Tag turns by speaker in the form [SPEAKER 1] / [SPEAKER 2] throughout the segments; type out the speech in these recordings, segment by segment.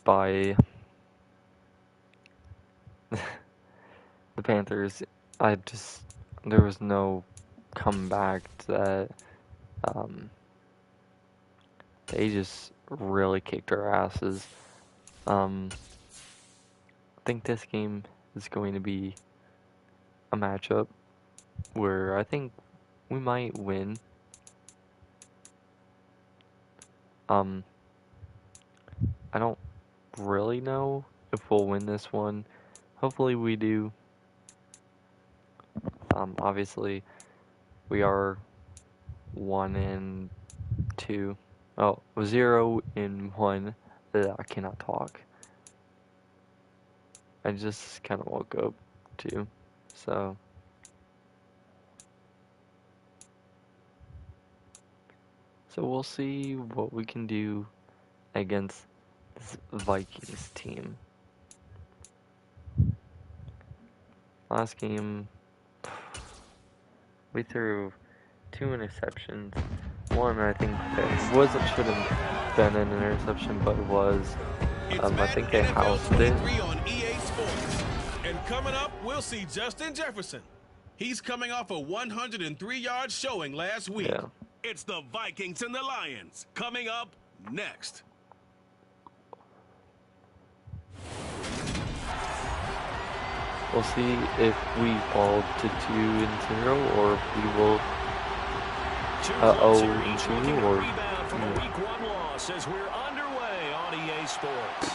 [SPEAKER 1] by the Panthers. There was no comeback to that. They just really kicked our asses. I think this game is going to be a matchup where I think we might win. I don't really know if we'll win this one. Hopefully we do. Obviously we are 1-2. Oh, 0-1. I cannot talk. I just kind of woke up too, so we'll see what we can do against this Vikings team. Last game, we threw 2 interceptions. One, I think, should have been an interception, but it was. I think they housed it.
[SPEAKER 2] And coming up, we'll see Justin Jefferson. He's coming off a 103-yard showing last week.
[SPEAKER 1] Yeah.
[SPEAKER 2] It's the Vikings and the Lions coming up next.
[SPEAKER 1] We'll see if we fall to 2-0 or if we will 0-2 or
[SPEAKER 3] from a week 1 loss as we're underway on EA Sports.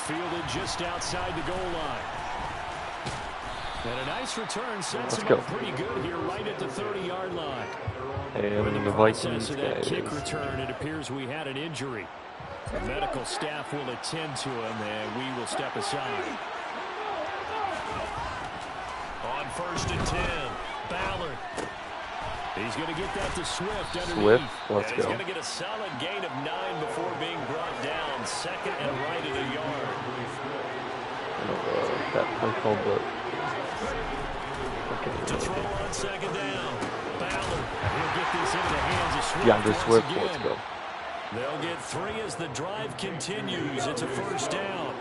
[SPEAKER 3] Fielded just outside the goal line. And a nice return sets him up pretty good here right at the 30-yard line.
[SPEAKER 1] And the Vikings
[SPEAKER 3] of that kick return, it appears we had an injury. The medical staff will attend to him, and we will step aside. On 1st and 10, Ballard. He's going to get that to Swift underneath.
[SPEAKER 1] Let's go.
[SPEAKER 3] He's going to get a solid gain of 9 before being brought down. 2nd and right at a yard.
[SPEAKER 1] That play called, but okay.
[SPEAKER 3] To throw on 2nd down, Ballard. He'll get this into the hands of Swift.
[SPEAKER 1] DeAndre Swift, let's go.
[SPEAKER 3] They'll get 3 as the drive continues. It's a 1st down.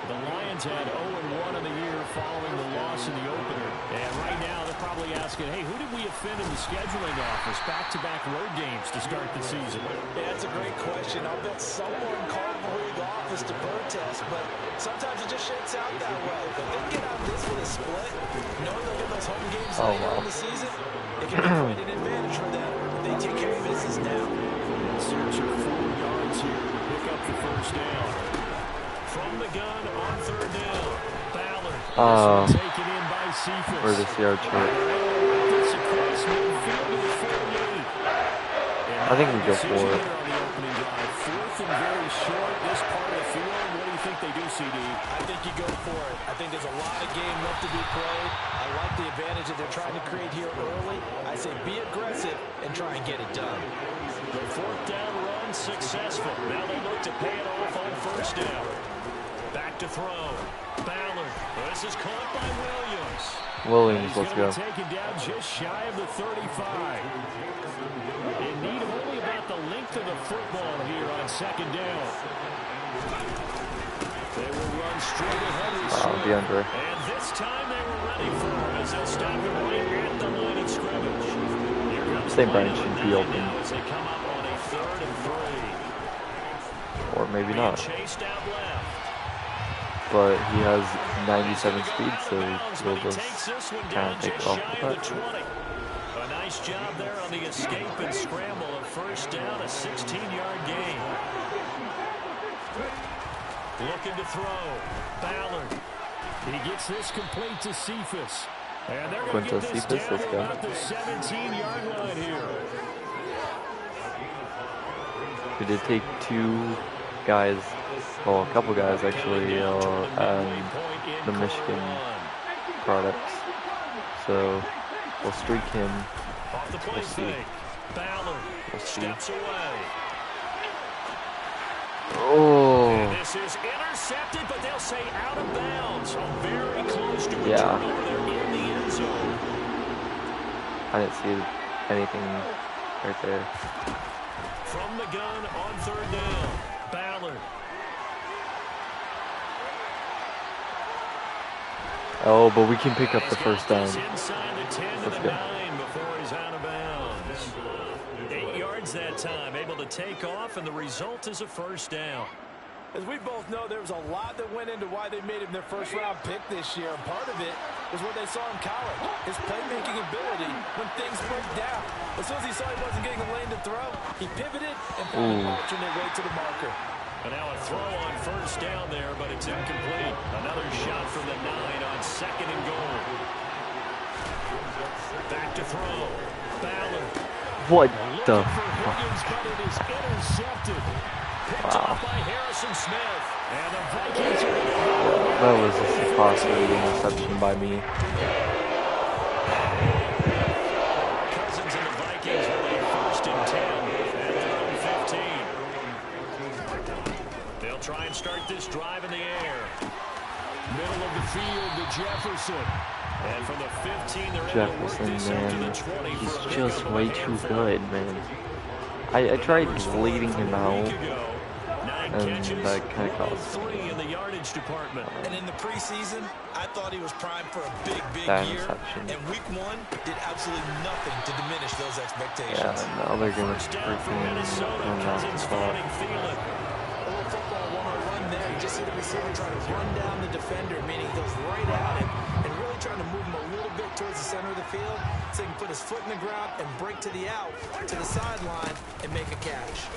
[SPEAKER 3] The Lions had 0-1 in the year following the loss in the opener. And right now they're probably asking, hey, who did we offend in the scheduling office? Back-to-back road games to start the season.
[SPEAKER 4] Yeah, that's a great question. I'll bet someone called the league office to protest, but sometimes it just shakes out that way. If they get out of this with a split, knowing they'll get those home games later in the season, it can be quite an advantage for them if they take care of business now.
[SPEAKER 3] Search of 4 yards here to pick up the 1st down. From the gun on 3rd down, Ballard. Taken in by Cephas.
[SPEAKER 1] Where's this yard chart? I think we go for it.
[SPEAKER 3] 4th and very short. This part of the field. What do you think they do, CD?
[SPEAKER 4] I think you go for it. I think there's a lot of game left to be played. I like the advantage that they're trying to create here early. I say be aggressive and try and get it done.
[SPEAKER 3] The 4th down run successful. Now they look to pay it off on 1st down. Back to throw. Ballard. This is caught by Williams.
[SPEAKER 1] Let's go.
[SPEAKER 3] Taken down just shy of the 35. In need of only about the length of the football here on 2nd down. They will run straight ahead with Swift.
[SPEAKER 1] DeAndre.
[SPEAKER 3] And this time they were ready for him as they'll stop him right at the line of scrimmage.
[SPEAKER 1] St. Brian should be open.
[SPEAKER 3] As they come up on a 3rd and 3.
[SPEAKER 1] Or maybe not.
[SPEAKER 3] Chased out left.
[SPEAKER 1] But he has 97 speed, so he'll just kind of take it off with that.
[SPEAKER 3] A nice job there on the escape and scramble. A 1st down, a 16-yard gain. Looking to throw. Ballard. He gets this complete to Cephas. And they're going to get this down about the 17-yard line here.
[SPEAKER 1] We did take 2 guys, well, a couple guys actually, the Michigan products. So we'll streak him. We'll see. We'll see. Oh.
[SPEAKER 3] And this is intercepted, but they'll say out of bounds. So very close to a turnover in the end zone.
[SPEAKER 1] I didn't see anything right there.
[SPEAKER 3] From the gun on 3rd down, Ballard.
[SPEAKER 1] Oh, but we can pick up the first down.
[SPEAKER 3] Inside the 10 to
[SPEAKER 1] Let's
[SPEAKER 3] the
[SPEAKER 1] go.
[SPEAKER 3] 9 before he's out of bounds. 8 yards that time, able to take off, and the result is a first down.
[SPEAKER 4] As we both know, there was a lot that went into why they made him their first-round pick this year. And part of it was what they saw in college, his playmaking ability when things break down. As soon as he saw he wasn't getting a lane to throw, he pivoted and found an alternate way to the marker.
[SPEAKER 3] And now a throw on first down there, but it's incomplete. Another shot from the 9 on 2nd and goal. Back to throw. Ballard.
[SPEAKER 1] What the
[SPEAKER 3] For
[SPEAKER 1] fuck?
[SPEAKER 3] Higgins, but it is intercepted. Picked off by Harrison Smith. And the Vikings are going to
[SPEAKER 1] That was a supposedly interception by me.
[SPEAKER 3] Cousins and the Vikings with a 1st and 10 at their own 15. They'll try and start this drive in the air. Middle of the field to Jefferson. And from the 15, they're able to work
[SPEAKER 1] Jefferson,
[SPEAKER 3] this out to
[SPEAKER 1] man,
[SPEAKER 3] the 20.
[SPEAKER 1] he's
[SPEAKER 3] for a
[SPEAKER 1] just
[SPEAKER 3] pickup
[SPEAKER 1] way
[SPEAKER 3] of
[SPEAKER 1] too
[SPEAKER 3] 4.
[SPEAKER 1] good, man. I tried leading him out,
[SPEAKER 3] And
[SPEAKER 1] and that kind of cost me.
[SPEAKER 3] 3 in the yardage department.
[SPEAKER 4] And in the preseason, I thought he was primed for a big
[SPEAKER 1] That
[SPEAKER 4] year.
[SPEAKER 1] interception.
[SPEAKER 4] And week 1 did absolutely nothing to diminish those expectations.
[SPEAKER 1] Yeah, now they're gonna
[SPEAKER 3] First down for
[SPEAKER 1] freaking
[SPEAKER 3] Minnesota.
[SPEAKER 1] run out the
[SPEAKER 3] Cousins
[SPEAKER 1] ball.
[SPEAKER 3] finding Thielen.
[SPEAKER 4] A little football one-on-one there. You just see the receiver trying to run down the defender, meaning he goes right at him and really trying to move him a little bit towards the center of the field so he can put his foot in the ground and break to the out, to the sideline, and make a catch.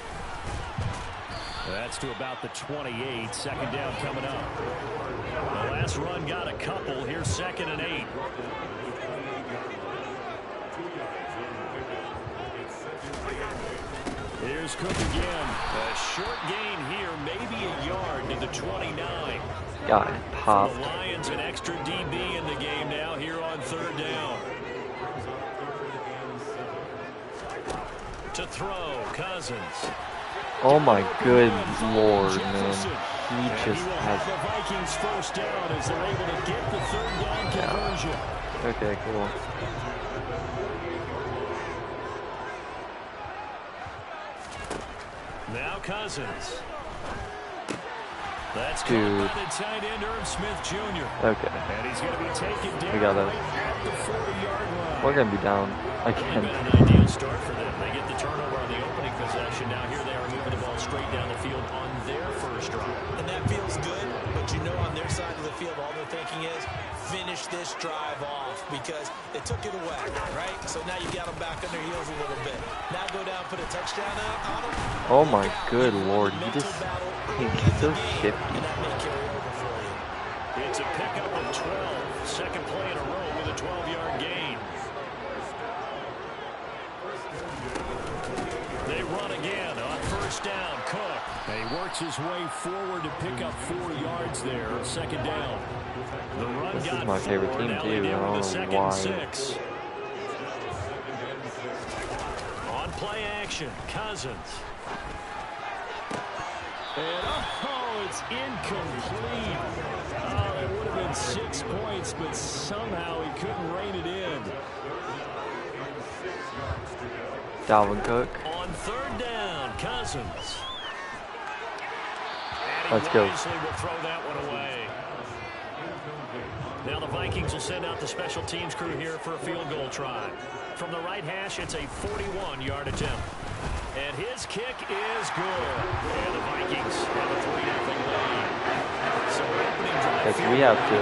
[SPEAKER 3] That's to about the 28. 2nd down coming up. The last run got a couple. Here's 2nd and 8. Here's Cook again. A short gain here, maybe a yard to the 29.
[SPEAKER 1] Got it
[SPEAKER 3] For
[SPEAKER 1] popped.
[SPEAKER 3] the Lions, an extra DB in the game now here on 3rd down. To throw, Cousins.
[SPEAKER 1] Oh my good lord,
[SPEAKER 3] Jefferson.
[SPEAKER 1] man. He
[SPEAKER 3] And
[SPEAKER 1] just
[SPEAKER 3] will
[SPEAKER 1] has.
[SPEAKER 3] have the Vikings first down as they're able to get the 3rd down conversion.
[SPEAKER 1] Okay, cool.
[SPEAKER 3] Now Cousins. That's
[SPEAKER 1] Dude.
[SPEAKER 3] caught by the tight end, Irv Smith Jr.
[SPEAKER 1] Okay.
[SPEAKER 3] And he's going to be taken down
[SPEAKER 1] We got it.
[SPEAKER 3] right at the 40-yard line.
[SPEAKER 1] We're gonna be down
[SPEAKER 3] Been
[SPEAKER 1] again.
[SPEAKER 3] an ideal start for them. They get the turnover on the opening possession. Now here they are moving the ball straight down the field on their first drive.
[SPEAKER 4] And that feels good, but you know on their side of the field, all they're thinking is finish this drive off because they took it away, right? So now you got them back on their heels a little bit. Now go down, put a touchdown out on them.
[SPEAKER 1] Oh my good lord, he just, he's so shifty.
[SPEAKER 4] And that may carry over for you.
[SPEAKER 3] It's a pickup of 12. Second play in a row with a 12-yard gain. They run again on first down. Cook. He works his way forward to pick up 4 yards there. 2nd down. The run
[SPEAKER 1] This is
[SPEAKER 3] got
[SPEAKER 1] my favorite
[SPEAKER 3] 4.
[SPEAKER 1] team,
[SPEAKER 3] Now
[SPEAKER 1] too.
[SPEAKER 3] they deal
[SPEAKER 1] I
[SPEAKER 3] with a
[SPEAKER 1] don't
[SPEAKER 3] 2nd
[SPEAKER 1] know
[SPEAKER 3] and
[SPEAKER 1] why.
[SPEAKER 3] 6. On play action, Cousins. And oh, it's incomplete. Oh, it would have been 6 points, but somehow he couldn't rein it in.
[SPEAKER 1] Dalvin Cook.
[SPEAKER 3] On 3rd down, Cousins. And
[SPEAKER 1] Let's
[SPEAKER 3] he
[SPEAKER 1] go.
[SPEAKER 3] wisely will throw that one away. Now the Vikings will send out the special teams crew here for a field goal try. From the right hash, it's a 41-yard attempt. And his kick is good. And the Vikings have a 3-0 lead. So opening drive.
[SPEAKER 1] Yes, we have to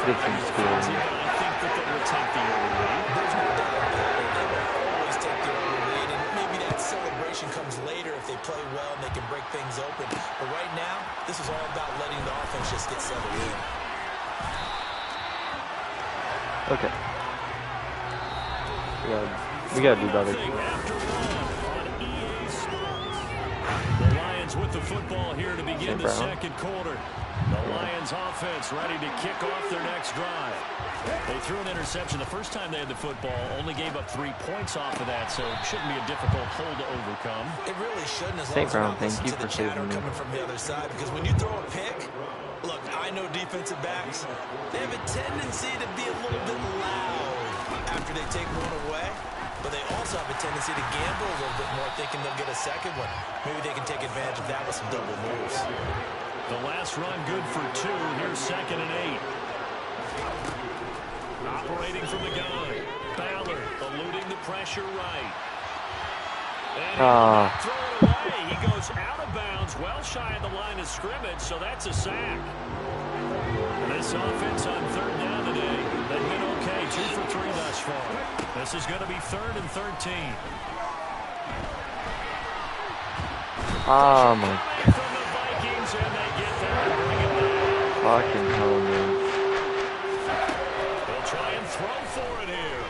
[SPEAKER 1] get some scores.
[SPEAKER 3] I think that they will take the early lead.
[SPEAKER 4] There's no doubt about it. They will always take the early lead, and maybe that celebration comes later if they play well and they can break things open. But right now, this is all about letting the offense just get settled in.
[SPEAKER 1] Okay. We gotta do better.
[SPEAKER 3] After one on EA Sports. The Lions with the football here to begin the
[SPEAKER 1] Brown.
[SPEAKER 3] 2nd quarter. The Lions offense ready to kick off their next drive. They threw an interception the first time they had the football, only gave up 3 points off of that, so it shouldn't be a difficult hole to overcome.
[SPEAKER 4] It really shouldn't, as long
[SPEAKER 1] St.
[SPEAKER 4] as you're
[SPEAKER 1] Brown,
[SPEAKER 4] not
[SPEAKER 1] thank
[SPEAKER 4] listening
[SPEAKER 1] you
[SPEAKER 4] to
[SPEAKER 1] for
[SPEAKER 4] the chatter
[SPEAKER 1] saving me.
[SPEAKER 4] coming from the other side. Because when you throw a pick, look, I know defensive backs, they have a tendency to be a little bit loud after they take one away. But they also have a tendency to gamble a little bit more, thinking they'll get a second one. Maybe they can take advantage of that with some double moves.
[SPEAKER 3] The last run good for 2. Here's 2nd and 8. Operating from the gun. Ballard eluding the pressure right. And throw it away. He goes out of bounds, well shy of the line of scrimmage, so that's a sack. This offense on third down today, they've been okay, 2 for 3 thus far. This is going to be 3rd and 13.
[SPEAKER 1] Oh my God.
[SPEAKER 3] From the Vikings, and they get there and bring it back.
[SPEAKER 1] Fucking hell, man.
[SPEAKER 3] They'll try and throw for it here.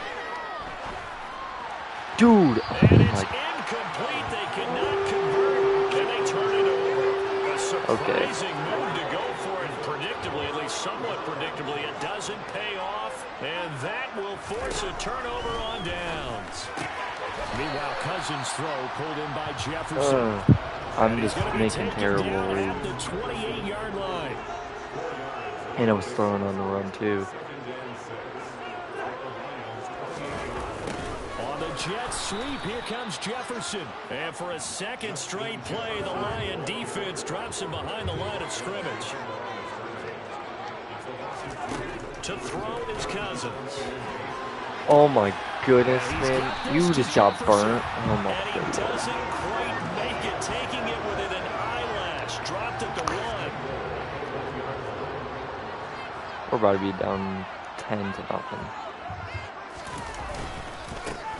[SPEAKER 1] Dude.
[SPEAKER 3] And
[SPEAKER 1] Oh
[SPEAKER 3] it's
[SPEAKER 1] my.
[SPEAKER 3] incomplete. They cannot convert. Can they turn it over? A surprising move to go for it. Predictably, at least somewhat predictably, it doesn't pay off. And that will force a turnover on downs. Meanwhile, Cousins' throw pulled in by Jefferson.
[SPEAKER 1] I'm just making terrible reads.
[SPEAKER 3] At the 28-yard line.
[SPEAKER 1] And I was throwing on the run too.
[SPEAKER 3] On the jet sweep, here comes Jefferson. And for a second straight play, the Lion defense drops him behind the line of scrimmage. To throw is Cousins.
[SPEAKER 1] Oh my goodness, man. You just got burnt. Oh my
[SPEAKER 3] And he
[SPEAKER 1] goodness.
[SPEAKER 3] doesn't quite make it, taking it within an eyelash. Dropped at the 1.
[SPEAKER 1] We're about to be down 10-0.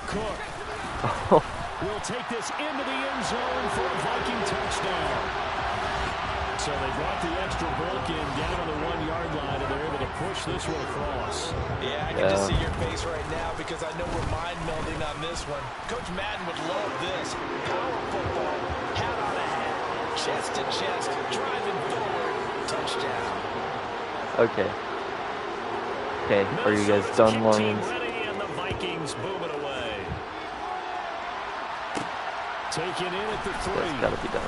[SPEAKER 3] Cook will take this into the end zone for a Viking touchdown. So they brought the extra bulk in down on the 1-yard line, and they're able to push this one across.
[SPEAKER 4] Yeah, I can just see your face right now because I know we're mind melding on this one. Coach Madden would love this. Power football, hat on a head, chest to chest, driving forward, touchdown.
[SPEAKER 1] Okay. Okay, are you guys done, Lions?
[SPEAKER 3] Ready, and the Vikings move it away. Taken in at the 3.
[SPEAKER 1] That's gotta be done.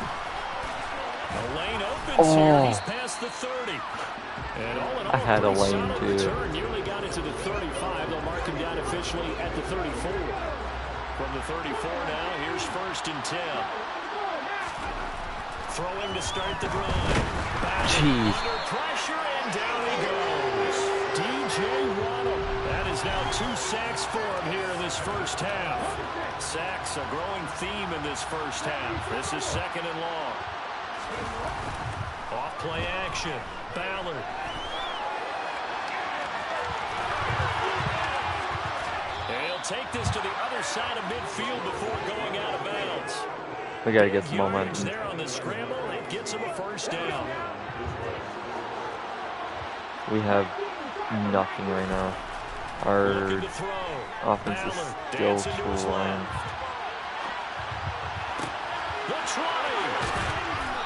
[SPEAKER 3] The lane opens here. He's past the 30. And all in all,
[SPEAKER 1] I had a lane
[SPEAKER 3] solid
[SPEAKER 1] too.
[SPEAKER 3] return. Nearly got it to the 35. They'll mark him down officially at the 34. From the 34 now, here's 1st and 10. Throwing to start the drive.
[SPEAKER 1] Jeez.
[SPEAKER 3] Under pressure, and down he goes. DJ Waddle. That is now 2 sacks for him here in this first half. Sacks, a growing theme in this first half. This is 2nd and long. Off play action. Ballard. And he'll take this to the other side of midfield before going out of bounds.
[SPEAKER 1] We gotta get some
[SPEAKER 3] Yardage
[SPEAKER 1] momentum.
[SPEAKER 3] there on the scramble. It gets him a 1st down.
[SPEAKER 1] We have nothing right now. Our
[SPEAKER 3] Looking to throw.
[SPEAKER 1] offense is
[SPEAKER 3] Ballard
[SPEAKER 1] still
[SPEAKER 3] dancing to his
[SPEAKER 1] flying.
[SPEAKER 3] left. The try.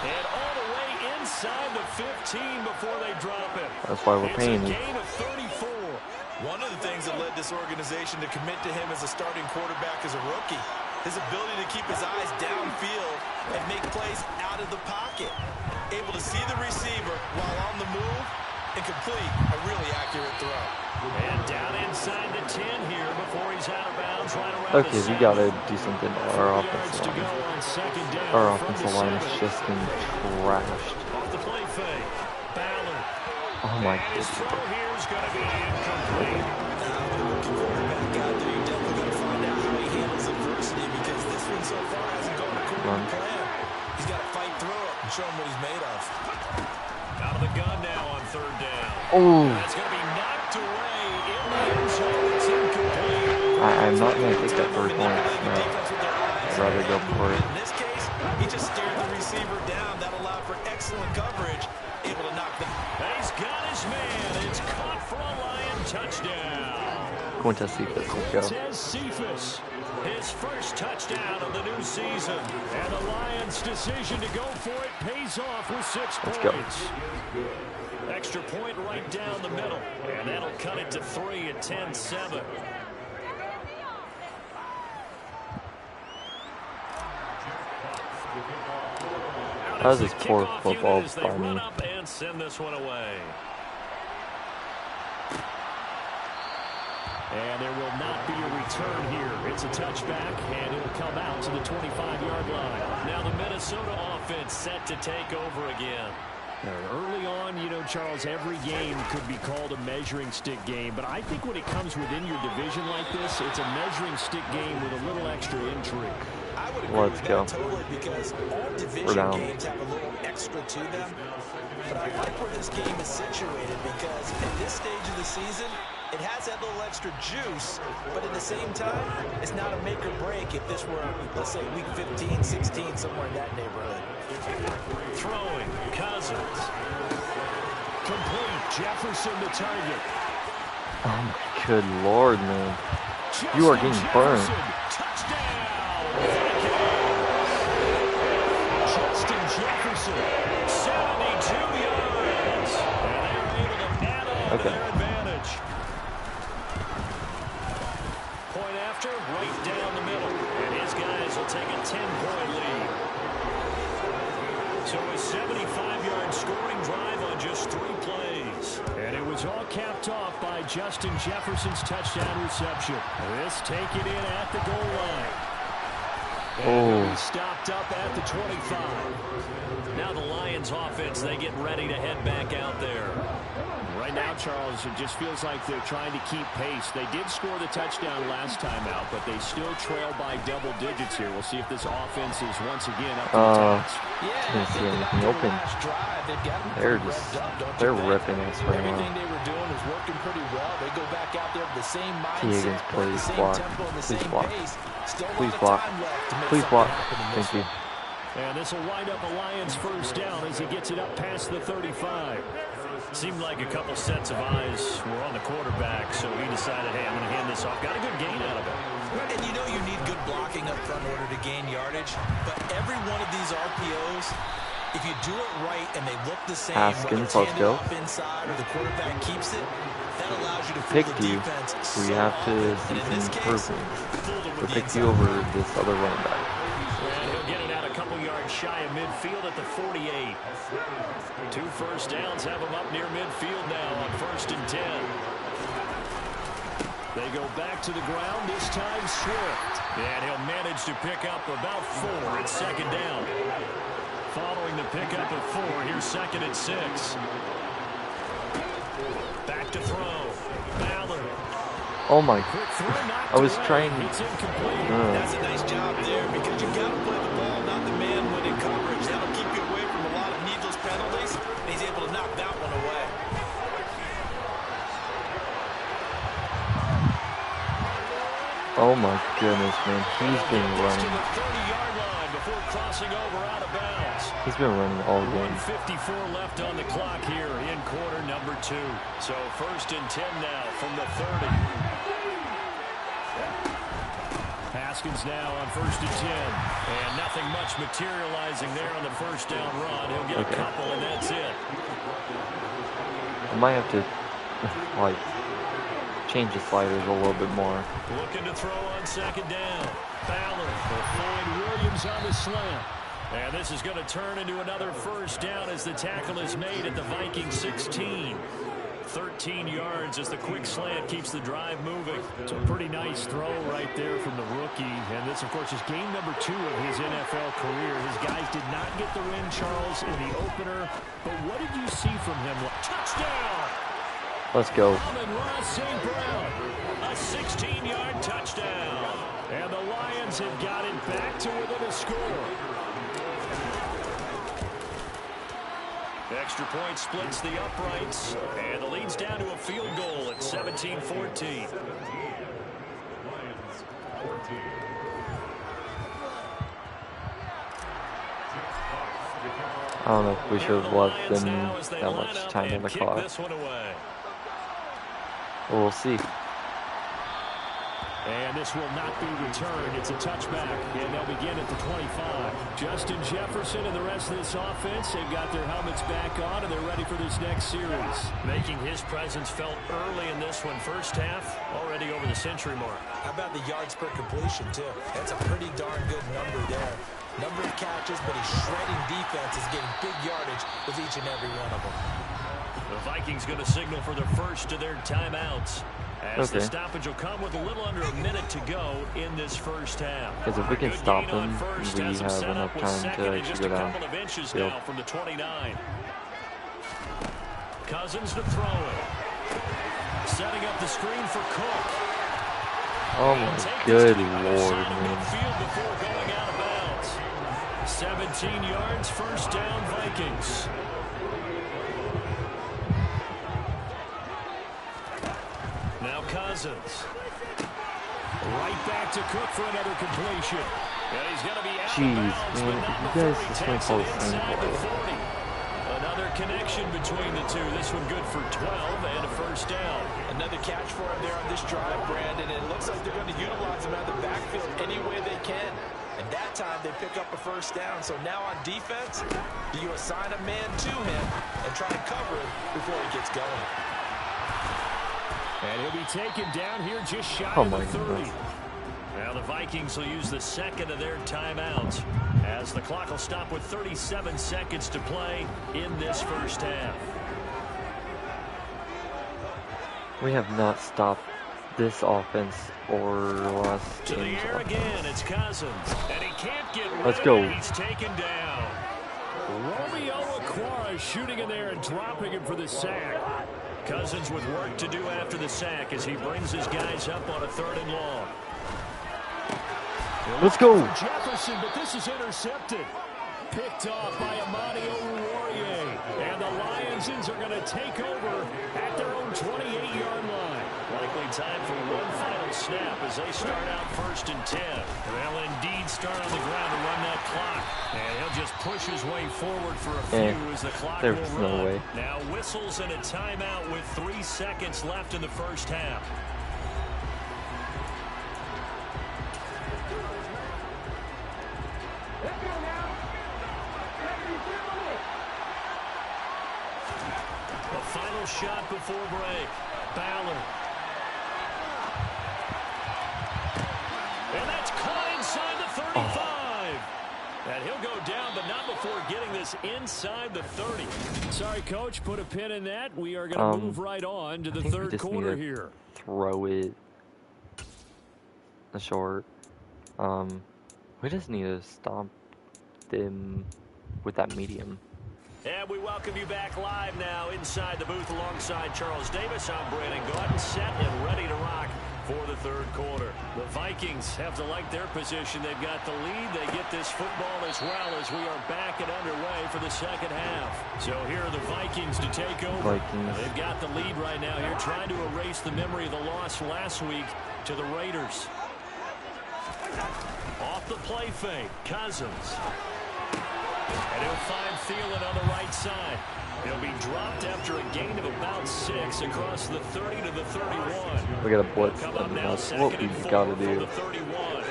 [SPEAKER 3] And all the way inside the 15 before they drop it.
[SPEAKER 1] That's why we're paying
[SPEAKER 3] It's a
[SPEAKER 1] him.
[SPEAKER 3] gain of 34.
[SPEAKER 4] One of the things that led this organization to commit to him as a starting quarterback as a rookie, his ability to keep his eyes downfield and make plays out of the pocket. Able to see the receiver while on the move and complete a really accurate throw.
[SPEAKER 3] And down inside the 10 here before he's out of bounds right around
[SPEAKER 1] Okay,
[SPEAKER 3] the
[SPEAKER 1] we
[SPEAKER 3] 7.
[SPEAKER 1] gotta do something to our
[SPEAKER 3] 30 yards
[SPEAKER 1] offensive
[SPEAKER 3] to go
[SPEAKER 1] line.
[SPEAKER 3] on 2nd down
[SPEAKER 1] Our
[SPEAKER 3] from
[SPEAKER 1] offensive
[SPEAKER 3] the
[SPEAKER 1] line is
[SPEAKER 3] 7.
[SPEAKER 1] just been trashed.
[SPEAKER 3] Off the play fake. Ballard.
[SPEAKER 1] Oh my
[SPEAKER 3] And his
[SPEAKER 1] goodness.
[SPEAKER 3] throw here is going to be incomplete.
[SPEAKER 4] Now, the rookie quarterback out there, you definitely got to find out how he handles adversity because this one so far hasn't gone according to plan. He's got to fight through it and show him what he's made of.
[SPEAKER 3] Out of the gun now on 3rd down.
[SPEAKER 1] Oh,
[SPEAKER 3] That's going to be knocked away in the end zone. It's incomplete.
[SPEAKER 1] I'm not gonna take that 3rd point. No, I'd rather go for it.
[SPEAKER 4] In this case, he just stared the receiver down. That allowed for excellent coverage. Able to knock the...
[SPEAKER 3] He's got his man. It's caught for a Lion touchdown.
[SPEAKER 1] Quintez Cephas, let's go.
[SPEAKER 3] Quintez Cephas, his first touchdown of the new season. And the Lions' decision to go for it pays off with 6
[SPEAKER 1] Let's go.
[SPEAKER 3] points. Extra point right down the middle. And that'll cut it to 3 at 10-7.
[SPEAKER 1] That was just poor football
[SPEAKER 3] as they
[SPEAKER 1] by
[SPEAKER 3] run
[SPEAKER 1] me.
[SPEAKER 3] up and send this one away. And there will not be a return here. It's a touchback, and it will come out to the 25-yard line. Now the Minnesota offense set to take over again. Early on, Charles, every game could be called a measuring stick game, but I think when it comes within your division like this, it's a measuring stick game with a little extra intrigue.
[SPEAKER 4] I would agree with that totally, because all division games have a little extra to them. But I like where this game is situated, because at this stage of the season, it has that little extra juice, but at the same time, it's not a make or break if this were, let's say, week 15, 16, somewhere in that neighborhood.
[SPEAKER 3] Throwing, Cousins. Complete, Jefferson the target.
[SPEAKER 1] Oh my good Lord, man. You are getting burned.
[SPEAKER 3] Touchdown! Justin Jefferson, 72 yards. And they're able to add on to their advantage. Point after, right down the middle. And his guys will take a 10-point lead. So a 75-yard scoring drive on just 3 plays. And it was all capped off by Justin Jefferson's touchdown reception. This take it in at the goal line. And stopped up at the 25. Now the Lions offense, they get ready to head back out there. Right now, Charles, it just feels like they're trying to keep pace. They did score the touchdown last time out, but they still trail by double digits here. We'll see if this offense is once again up to the task.
[SPEAKER 1] Didn't see anything open. They're ripping us right now.
[SPEAKER 4] Everything they were doing was working pretty well. They go back out there with the same mindset,
[SPEAKER 1] please
[SPEAKER 4] the same
[SPEAKER 1] block.
[SPEAKER 4] tempo, and the
[SPEAKER 1] Please
[SPEAKER 4] same
[SPEAKER 1] block.
[SPEAKER 4] pace. Still a
[SPEAKER 1] Please
[SPEAKER 4] lot of
[SPEAKER 1] block.
[SPEAKER 4] time left to make
[SPEAKER 1] Please
[SPEAKER 4] something
[SPEAKER 1] block.
[SPEAKER 4] happen in this
[SPEAKER 1] Thank you.
[SPEAKER 4] one.
[SPEAKER 3] And this will wind up a Lions first down as he gets it up past the 35. Seemed like a couple sets of eyes were on the quarterback, so he decided, hey, I'm going to hand this off. Got a good gain out of it.
[SPEAKER 4] And you know you need good blocking up front in order to gain yardage, but every one of these RPOs, if you do it right and they look the same,
[SPEAKER 1] Haskins,
[SPEAKER 4] whether
[SPEAKER 1] let's
[SPEAKER 4] it's
[SPEAKER 1] go.
[SPEAKER 4] handed off inside or the quarterback keeps it, that allows you to fool
[SPEAKER 1] Picked
[SPEAKER 4] the
[SPEAKER 1] you.
[SPEAKER 4] defense
[SPEAKER 1] We
[SPEAKER 4] so
[SPEAKER 1] have to
[SPEAKER 4] well.
[SPEAKER 1] see
[SPEAKER 4] And in this
[SPEAKER 1] some
[SPEAKER 4] case,
[SPEAKER 1] improvement.
[SPEAKER 4] fooled them
[SPEAKER 1] We
[SPEAKER 4] with the
[SPEAKER 1] picked you
[SPEAKER 4] inside.
[SPEAKER 1] over this other running back.
[SPEAKER 3] And he'll get it out a couple yards shy of midfield at the 48. 2 first downs have him up near midfield now on 1st and 10. They go back to the ground, this time Swift. And he'll manage to pick up about 4 at 2nd down. Following the pickup of 4, here's 2nd and 6. Back to throw. Ballard.
[SPEAKER 1] Oh my.
[SPEAKER 3] Quick throw, knocked
[SPEAKER 1] I was
[SPEAKER 3] away.
[SPEAKER 1] trying.
[SPEAKER 3] It's incomplete.
[SPEAKER 4] That's a nice job there, because you got to play the ball, not the man when in coverage. That'll keep you away from a lot of needless penalties, and he's able to knock that one away.
[SPEAKER 1] Oh my goodness, man. He's been
[SPEAKER 3] To
[SPEAKER 1] running.
[SPEAKER 3] the 30-yard line before crossing over out of bounds.
[SPEAKER 1] He's been running all game.
[SPEAKER 3] 1:54 left on the clock here in quarter number 2. So 1st and 10 now from the 30. Haskins now on 1st and 10. And nothing much materializing there on the first down run. He'll get a couple, and that's it.
[SPEAKER 1] I might have to, like, change the sliders a little bit more.
[SPEAKER 3] Looking to throw on 2nd down. Ballard will find Williams on the slant. And this is going to turn into another first down as the tackle is made at the Vikings 16. 13 yards as the quick slant keeps the drive moving. It's a pretty nice throw right there from the rookie. And this, of course, is game number 2 of his NFL career. His guys did not get the win, Charles, in the opener. But what did you see from him? Touchdown!
[SPEAKER 1] Let's go.
[SPEAKER 3] Ross St. Brown, a 16-yard touchdown. And the Lions have got it back to within a score. Extra point splits the uprights, and the lead's down to a field goal at 17-14.
[SPEAKER 1] I don't know if we should have left them that much time on the clock. We'll see.
[SPEAKER 3] And this will not be returned. It's a touchback, and they'll begin at the 25. Justin Jefferson and the rest of this offense, they've got their helmets back on, and they're ready for this next series. Making his presence felt early in this one. First half, already over the century mark.
[SPEAKER 4] How about the yards per completion, too? That's a pretty darn good number there. Number of catches, but he's shredding defenses, getting big yardage with each and every one of them.
[SPEAKER 3] The Vikings going to signal for the first of their timeouts. As the stoppage will come with a little under a minute to go in this first half.
[SPEAKER 1] Because if we can stop them, we have enough time to actually go down.
[SPEAKER 3] From the 29. Cousins to throw it. Setting up the screen for Cook.
[SPEAKER 1] Oh my good lord, man.
[SPEAKER 3] Before going out of bounds. 17 yards, first down, Vikings. Now Cousins. Right back to Cook for another completion. And he's going to be out
[SPEAKER 1] Jeez,
[SPEAKER 3] of bounds,
[SPEAKER 1] man, you guys just went for the same play.
[SPEAKER 3] Another connection between the two. This one good for 12 and a first down.
[SPEAKER 4] Another catch for him there on this drive, Brandon. It looks like they're going to utilize him out of the backfield any way they can. And that time they pick up a first down. So now on defense, do you assign a man to him and try and cover him before he gets going?
[SPEAKER 3] And he'll be taken down here just shy
[SPEAKER 1] Oh
[SPEAKER 3] of
[SPEAKER 1] my
[SPEAKER 3] the 30.
[SPEAKER 1] goodness.
[SPEAKER 3] Now the Vikings will use the second of their timeouts as the clock will stop with 37 seconds to play in this first half.
[SPEAKER 1] We have not stopped this offense or last
[SPEAKER 3] To the
[SPEAKER 1] game's
[SPEAKER 3] air
[SPEAKER 1] offense.
[SPEAKER 3] again, it's Cousins. And he can't get rid
[SPEAKER 1] Let's
[SPEAKER 3] of
[SPEAKER 1] go.
[SPEAKER 3] it. He's taken down. Romeo Okwara shooting in there and dropping him for the sack. Cousins with work to do after the sack as he brings his guys up on a 3rd and long.
[SPEAKER 1] Let's go.
[SPEAKER 3] Jefferson, but this is intercepted. Picked off by Amani Oruwariye. And the Lions are going to take over at their own 28-yard line. Likely time for one final snap as they start out 1st and 10. They'll indeed start on the ground to run that clock. And he'll just push his way forward for a few as the clock will
[SPEAKER 1] There's
[SPEAKER 3] run.
[SPEAKER 1] no way.
[SPEAKER 3] Now whistles and a timeout with 3 seconds left in the first half. The final shot before break. Ballard. And that's caught inside the 35. And he'll go down, but not before getting this inside the 30. Sorry, Coach, put a pin in that. We are going to move right on to the
[SPEAKER 1] I think we
[SPEAKER 3] 3rd
[SPEAKER 1] just need
[SPEAKER 3] quarter
[SPEAKER 1] to
[SPEAKER 3] here.
[SPEAKER 1] Throw it a short. We just need to stop them with that medium.
[SPEAKER 3] And we welcome you back live now inside the booth alongside Charles Davis. I'm Brandon Gaudin, set and ready to rock for the 3rd quarter. The Vikings have to like their position. They've got the lead. They get this football as well as we are back and underway for the second half. So here are the Vikings to take over.
[SPEAKER 1] Vikings.
[SPEAKER 3] They've got the lead right now here, trying to erase the memory of the loss last week to the Raiders. Off the play fake, Cousins. And he'll find Thielen on the right side. He'll be dropped after a gain of about 6 across the 30 to the 31.
[SPEAKER 1] We gotta blitz
[SPEAKER 3] Come up
[SPEAKER 1] them.
[SPEAKER 3] now,
[SPEAKER 1] That's what
[SPEAKER 3] 2nd
[SPEAKER 1] we
[SPEAKER 3] and 4
[SPEAKER 1] gotta
[SPEAKER 3] for
[SPEAKER 1] do.
[SPEAKER 3] the 31.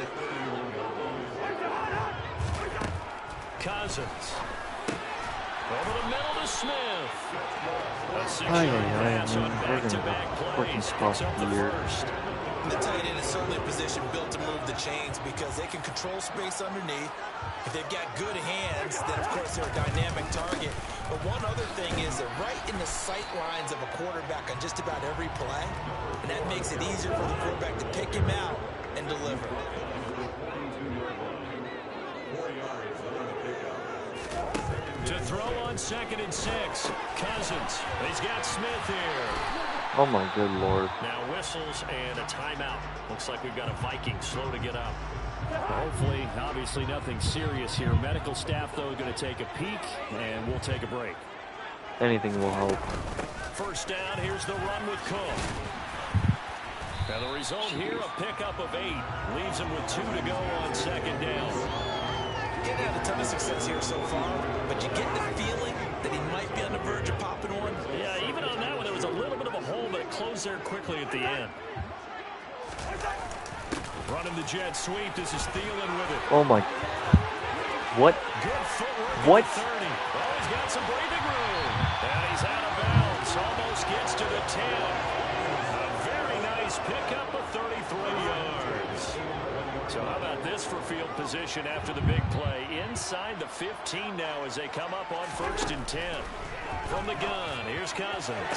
[SPEAKER 3] Cousins. Over the middle to Smith. A 6-yard pass on back-to-back plays. Picks up the first.
[SPEAKER 4] The tight end is certainly a position built to move the chains because they can control space underneath. If they've got good hands, then of course they're a dynamic target. But one other thing is they're right in the sight lines of a quarterback on just about every play. And that makes it easier for the quarterback to pick him out and deliver.
[SPEAKER 3] To throw on 2nd and 6. Cousins. He's got Smith here.
[SPEAKER 1] Oh my good lord.
[SPEAKER 3] Now whistles and a timeout. Looks like we've got a Viking slow to get up. Hopefully, obviously nothing serious here. Medical staff, though, going to take a peek, and we'll take a break.
[SPEAKER 1] Anything will help.
[SPEAKER 3] First down, here's the run with Cook. Now the result here, a pickup of 8. Leaves him with 2 to go on 2nd down.
[SPEAKER 4] He hasn't had a ton of success here so far, but you get the feeling that he might be on the verge of popping one.
[SPEAKER 3] Yeah, even on that one, there was a little bit of a hole, but it closed there quickly at the end. Running the jet sweep. This is Thielen with it.
[SPEAKER 1] Oh my. What?
[SPEAKER 3] Good footwork.
[SPEAKER 1] What?
[SPEAKER 3] At the 30. Oh, he's got some breathing room. And he's out of bounds. Almost gets to the 10. A very nice pickup of 33 yards. So how about this for field position after the big play? Inside the 15 now as they come up on 1st and 10. From the gun, here's Cousins.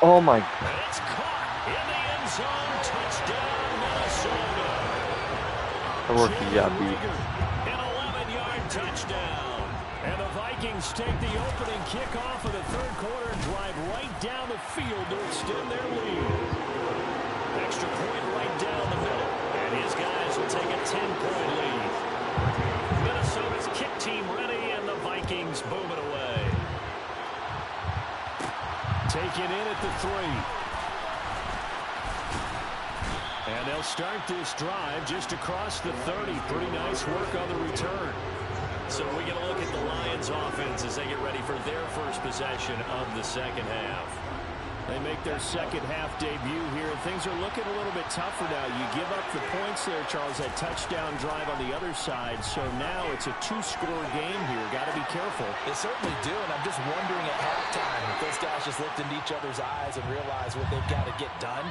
[SPEAKER 1] Oh my.
[SPEAKER 3] And it's caught in the end zone. Touchdown, Minnesota.
[SPEAKER 1] The rookie got beat.
[SPEAKER 3] An 11-yard touchdown. And the Vikings take the opening kickoff of the third quarter and drive right down the field to extend their lead. Extra point right down the middle. And his guys will take a 10-point lead. Minnesota's kick team ready, and the Vikings boom it away. Taken in at the 3. And they'll start this drive just across the 30. Pretty nice work on the return. So we get a look at the Lions offense as they get ready for their first possession of the second half. They make their second half debut here, and things are looking a little bit tougher now. You give up the points there, Charles, that touchdown drive on the other side. So now it's a 2-score game here. Got to be careful.
[SPEAKER 4] They certainly do, and I'm just wondering at halftime if those guys just looked into each other's eyes and realized what they've got to get done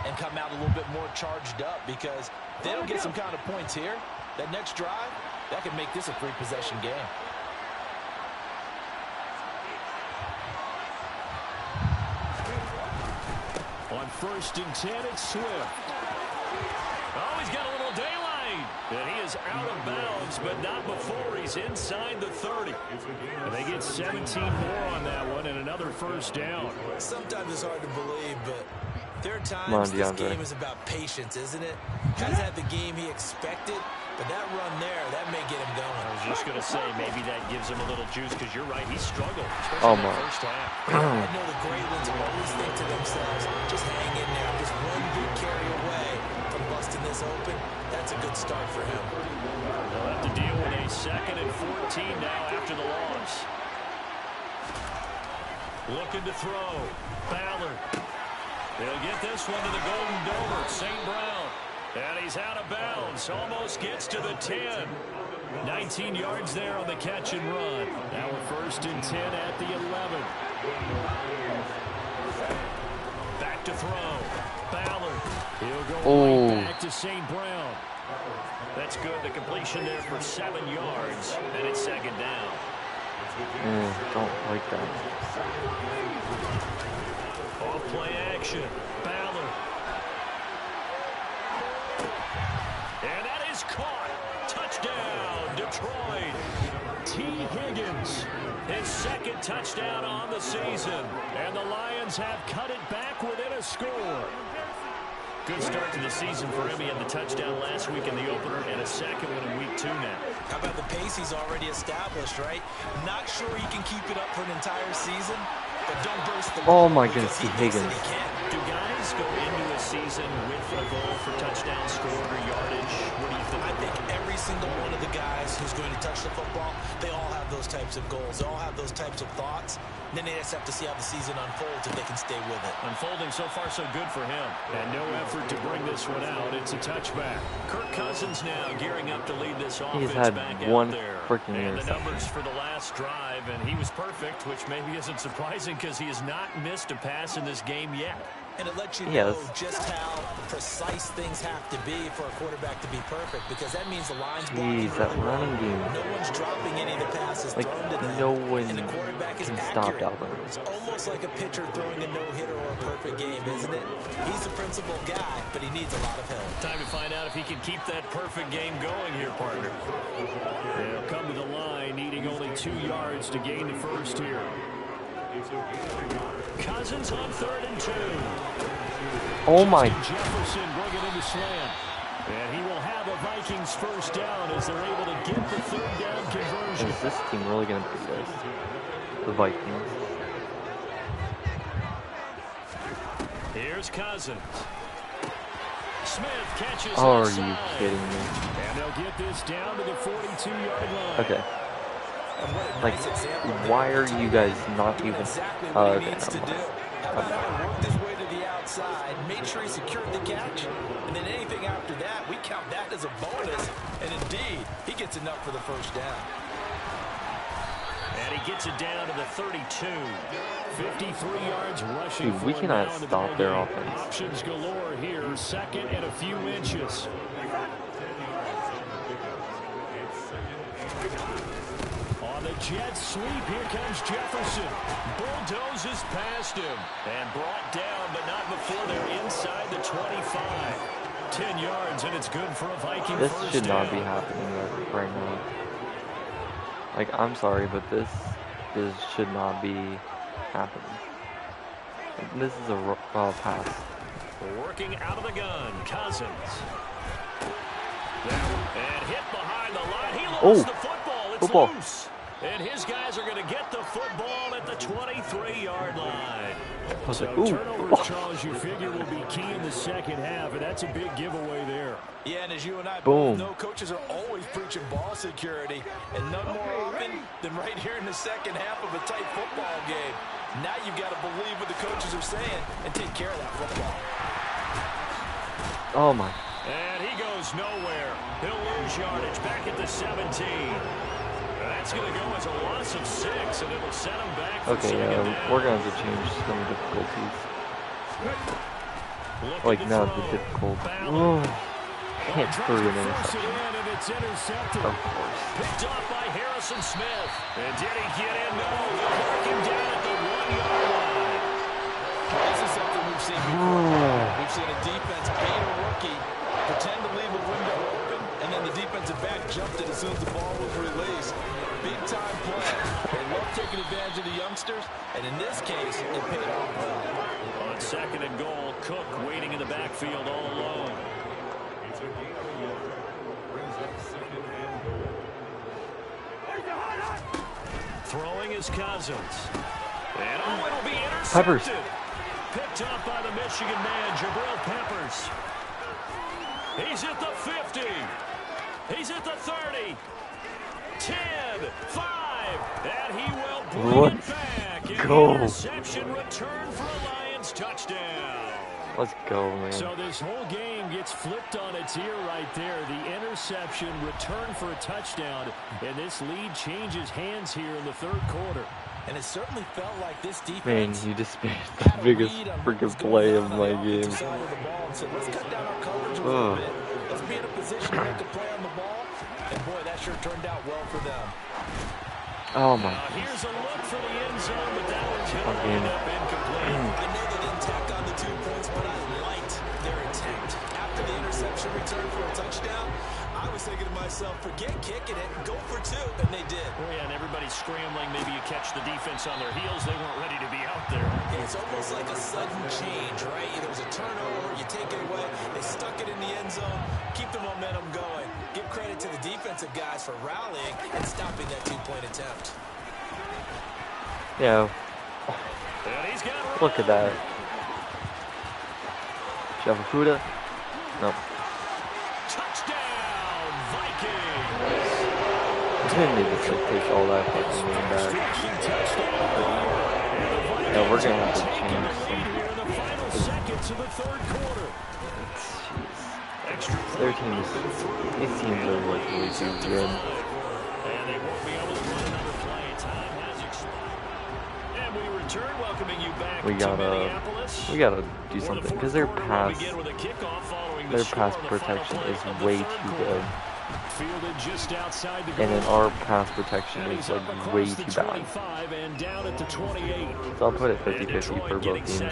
[SPEAKER 4] and come out a little bit more charged up, because if they don't get some kind of points here, that next drive, that could make this a 3-possession game.
[SPEAKER 3] On 1st and 10, it's Swift. Oh, he's got a little daylight. And he is out of bounds, but not before he's inside the 30. And they get 17 more on that one and another first down.
[SPEAKER 4] Sometimes it's hard to believe, but there are times this game is about patience, isn't it? Hasn't had the game he expected, but that run there, that may get him going.
[SPEAKER 3] I was just going to say, maybe that gives him a little juice, because you're right, he struggled, especially in the first half.
[SPEAKER 4] I know the great ones always think to themselves, just hang in there, just one good carry away from busting this open. That's a good start for him.
[SPEAKER 3] They'll have to deal with a 2nd and 14 now after the loss. Looking to throw. Ballard. They'll get this one to the Golden Domer, St. Brown. And he's out of bounds. Almost gets to the 10. 19 yards there on the catch and run. Now we're 1st and 10 at the 11. Back to throw. Ballard. He'll go right back to St. Brown. That's good. The completion there for 7 yards. And it's 2nd down.
[SPEAKER 1] Don't like that.
[SPEAKER 3] Off play action. Ballard. And that is caught. Touchdown, Detroit. T. Higgins, his 2nd touchdown on the season. And the Lions have cut it back within a score. Good start to the season for him. He had the touchdown last week in the opener and a 2nd one in week 2 now.
[SPEAKER 4] How about the pace he's already established, right? Not sure he can keep it up for an entire season, but don't burst the
[SPEAKER 1] Oh my goodness, T. Higgins.
[SPEAKER 3] Do guys go into a season with a goal for touchdown score or yardage? What do you think?
[SPEAKER 4] I think every single one of the guys who's going to touch the football, they all have those types of goals. They all have those types of thoughts. And then they just have to see how the season unfolds if they can stay with it.
[SPEAKER 3] Unfolding so far so good for him. And no effort to bring this one out. It's a touchback. Kirk Cousins now gearing up to lead this offense back out there. And the numbers for the last drive, and he was perfect, which maybe isn't surprising because he has not missed a pass in this game yet.
[SPEAKER 4] And it lets you know just how precise things have to be for a quarterback to be perfect, because that means the line's blocking
[SPEAKER 1] that running game.
[SPEAKER 4] No one's dropping any of the passes thrown to them.
[SPEAKER 1] No one
[SPEAKER 4] and the quarterback is
[SPEAKER 1] can
[SPEAKER 4] accurate.
[SPEAKER 1] stop Dalvin.
[SPEAKER 4] It's almost like a pitcher throwing a no-hitter or a perfect game, isn't it? He's the principal guy, but he needs a lot of help.
[SPEAKER 3] Time to find out if he can keep that perfect game going here, partner. They'll come to the line, needing only 2 yards to gain the first here. Cousins on 3rd and 2.
[SPEAKER 1] Oh my.
[SPEAKER 3] Jefferson bring it into slant. And he will have a Vikings first down as they're able to get the 3rd down conversion.
[SPEAKER 1] Is this team really going to beat us? The Vikings.
[SPEAKER 3] Here's Cousins. Smith catches
[SPEAKER 1] Are
[SPEAKER 3] outside.
[SPEAKER 1] you kidding me?
[SPEAKER 3] And they'll get this down to the 42-yard line.
[SPEAKER 1] Okay. Like, why are you guys not even?
[SPEAKER 4] How about work his way to the outside, made sure he secured the catch, and then anything after that, we count that as a bonus. And indeed, he gets enough for the first down.
[SPEAKER 3] And he gets it down to the 32. 53 yards rushing.
[SPEAKER 1] Dude, we cannot stop their offense.
[SPEAKER 3] Options galore here. 2nd and a few inches. On the jet sweep, here comes Jefferson. Bulldozes past him. And brought down, but not before they're inside the 25. 10 yards, and it's good for a Viking
[SPEAKER 1] This
[SPEAKER 3] first
[SPEAKER 1] should not
[SPEAKER 3] down.
[SPEAKER 1] be happening right now. Like, I'm sorry, but this should not be happening. Like, this is a raw pass.
[SPEAKER 3] Working out of the gun, Cousins. And hit behind the line. He lost the football. It's loose. And his guys are going to get the football at the 23-yard line. So turnovers, Charles, you figure will be key in the second half, and that's a big giveaway there.
[SPEAKER 4] Yeah, and as you and I both know, coaches are always preaching ball security, and none more often than right here in the second half of a tight football game. Now you've got to believe what the coaches are saying and take care of that football.
[SPEAKER 1] Oh, my.
[SPEAKER 3] And he goes nowhere. He'll lose yardage back at the 17. That's going to go as a loss of 6, and it'll set him back for
[SPEAKER 1] we're going to have to change some difficulties. Like, not the difficult. Oh, can't throw an interception. Of course.
[SPEAKER 3] Picked off by Harrison Smith. And did he get in? No. They'll mark him down at the 1-yard line.
[SPEAKER 4] This is something we've seen before. We've seen a defense bait a rookie, pretend to leave a window open, and then the defensive back jumped it as soon as the ball was released. Big-time play. They love taking advantage of the youngsters, and in this case, it paid off well.
[SPEAKER 3] On 2nd and goal, Cook waiting in the backfield all alone. Throwing is Cousins. And it'll be intercepted.
[SPEAKER 1] Peppers.
[SPEAKER 3] Picked up by the Michigan man, Jabril Peppers. He's at the 50. He's at the 30. 10, 5, and he will bring it back.
[SPEAKER 1] Go.
[SPEAKER 3] Interception return for a Lions touchdown.
[SPEAKER 1] Let's go, man.
[SPEAKER 3] So this whole game gets flipped on its ear right there. The interception return for a touchdown, and this lead changes hands here in the 3rd quarter.
[SPEAKER 4] And it certainly felt like this defense.
[SPEAKER 1] Man, you just made the biggest freaking play of my game.
[SPEAKER 4] So let's cut down our coverage a little bit. Let's be in a position to make a play on the ball. And boy, that sure turned out well for them.
[SPEAKER 1] Oh my.
[SPEAKER 3] Here's a look for the end zone, but that one's going to end up incomplete.
[SPEAKER 4] I know they didn't tack on the 2 points, but I liked their attempt. After the interception return for a touchdown, I was thinking to myself, forget kicking it, go for 2, and they did.
[SPEAKER 3] Oh, yeah, and everybody's scrambling. Maybe you catch the defense on their heels. They weren't ready to be out there.
[SPEAKER 4] It's almost like a sudden change, right? There was a turnover, you take it away, they stuck it in the end zone, keep the momentum going. Give credit to the defensive guys for rallying and stopping that 2-point attempt.
[SPEAKER 1] Yeah. Look at that. Javafuda? No.
[SPEAKER 3] Touchdown, Vikings!
[SPEAKER 1] Didn't need to take all that fucking game back. Yeah, we're gonna have to change some. Their teams, these teams are like way too good.
[SPEAKER 3] And they won't be able to run another play. Time has expired. And we return, welcoming you back to Minneapolis.
[SPEAKER 1] We gotta do something because their pass protection is way too good.
[SPEAKER 3] Fielded just outside the
[SPEAKER 1] and then our pass protection is like way too bad.
[SPEAKER 3] And down at the 28.
[SPEAKER 1] So I'll put it 50-50 for both teams.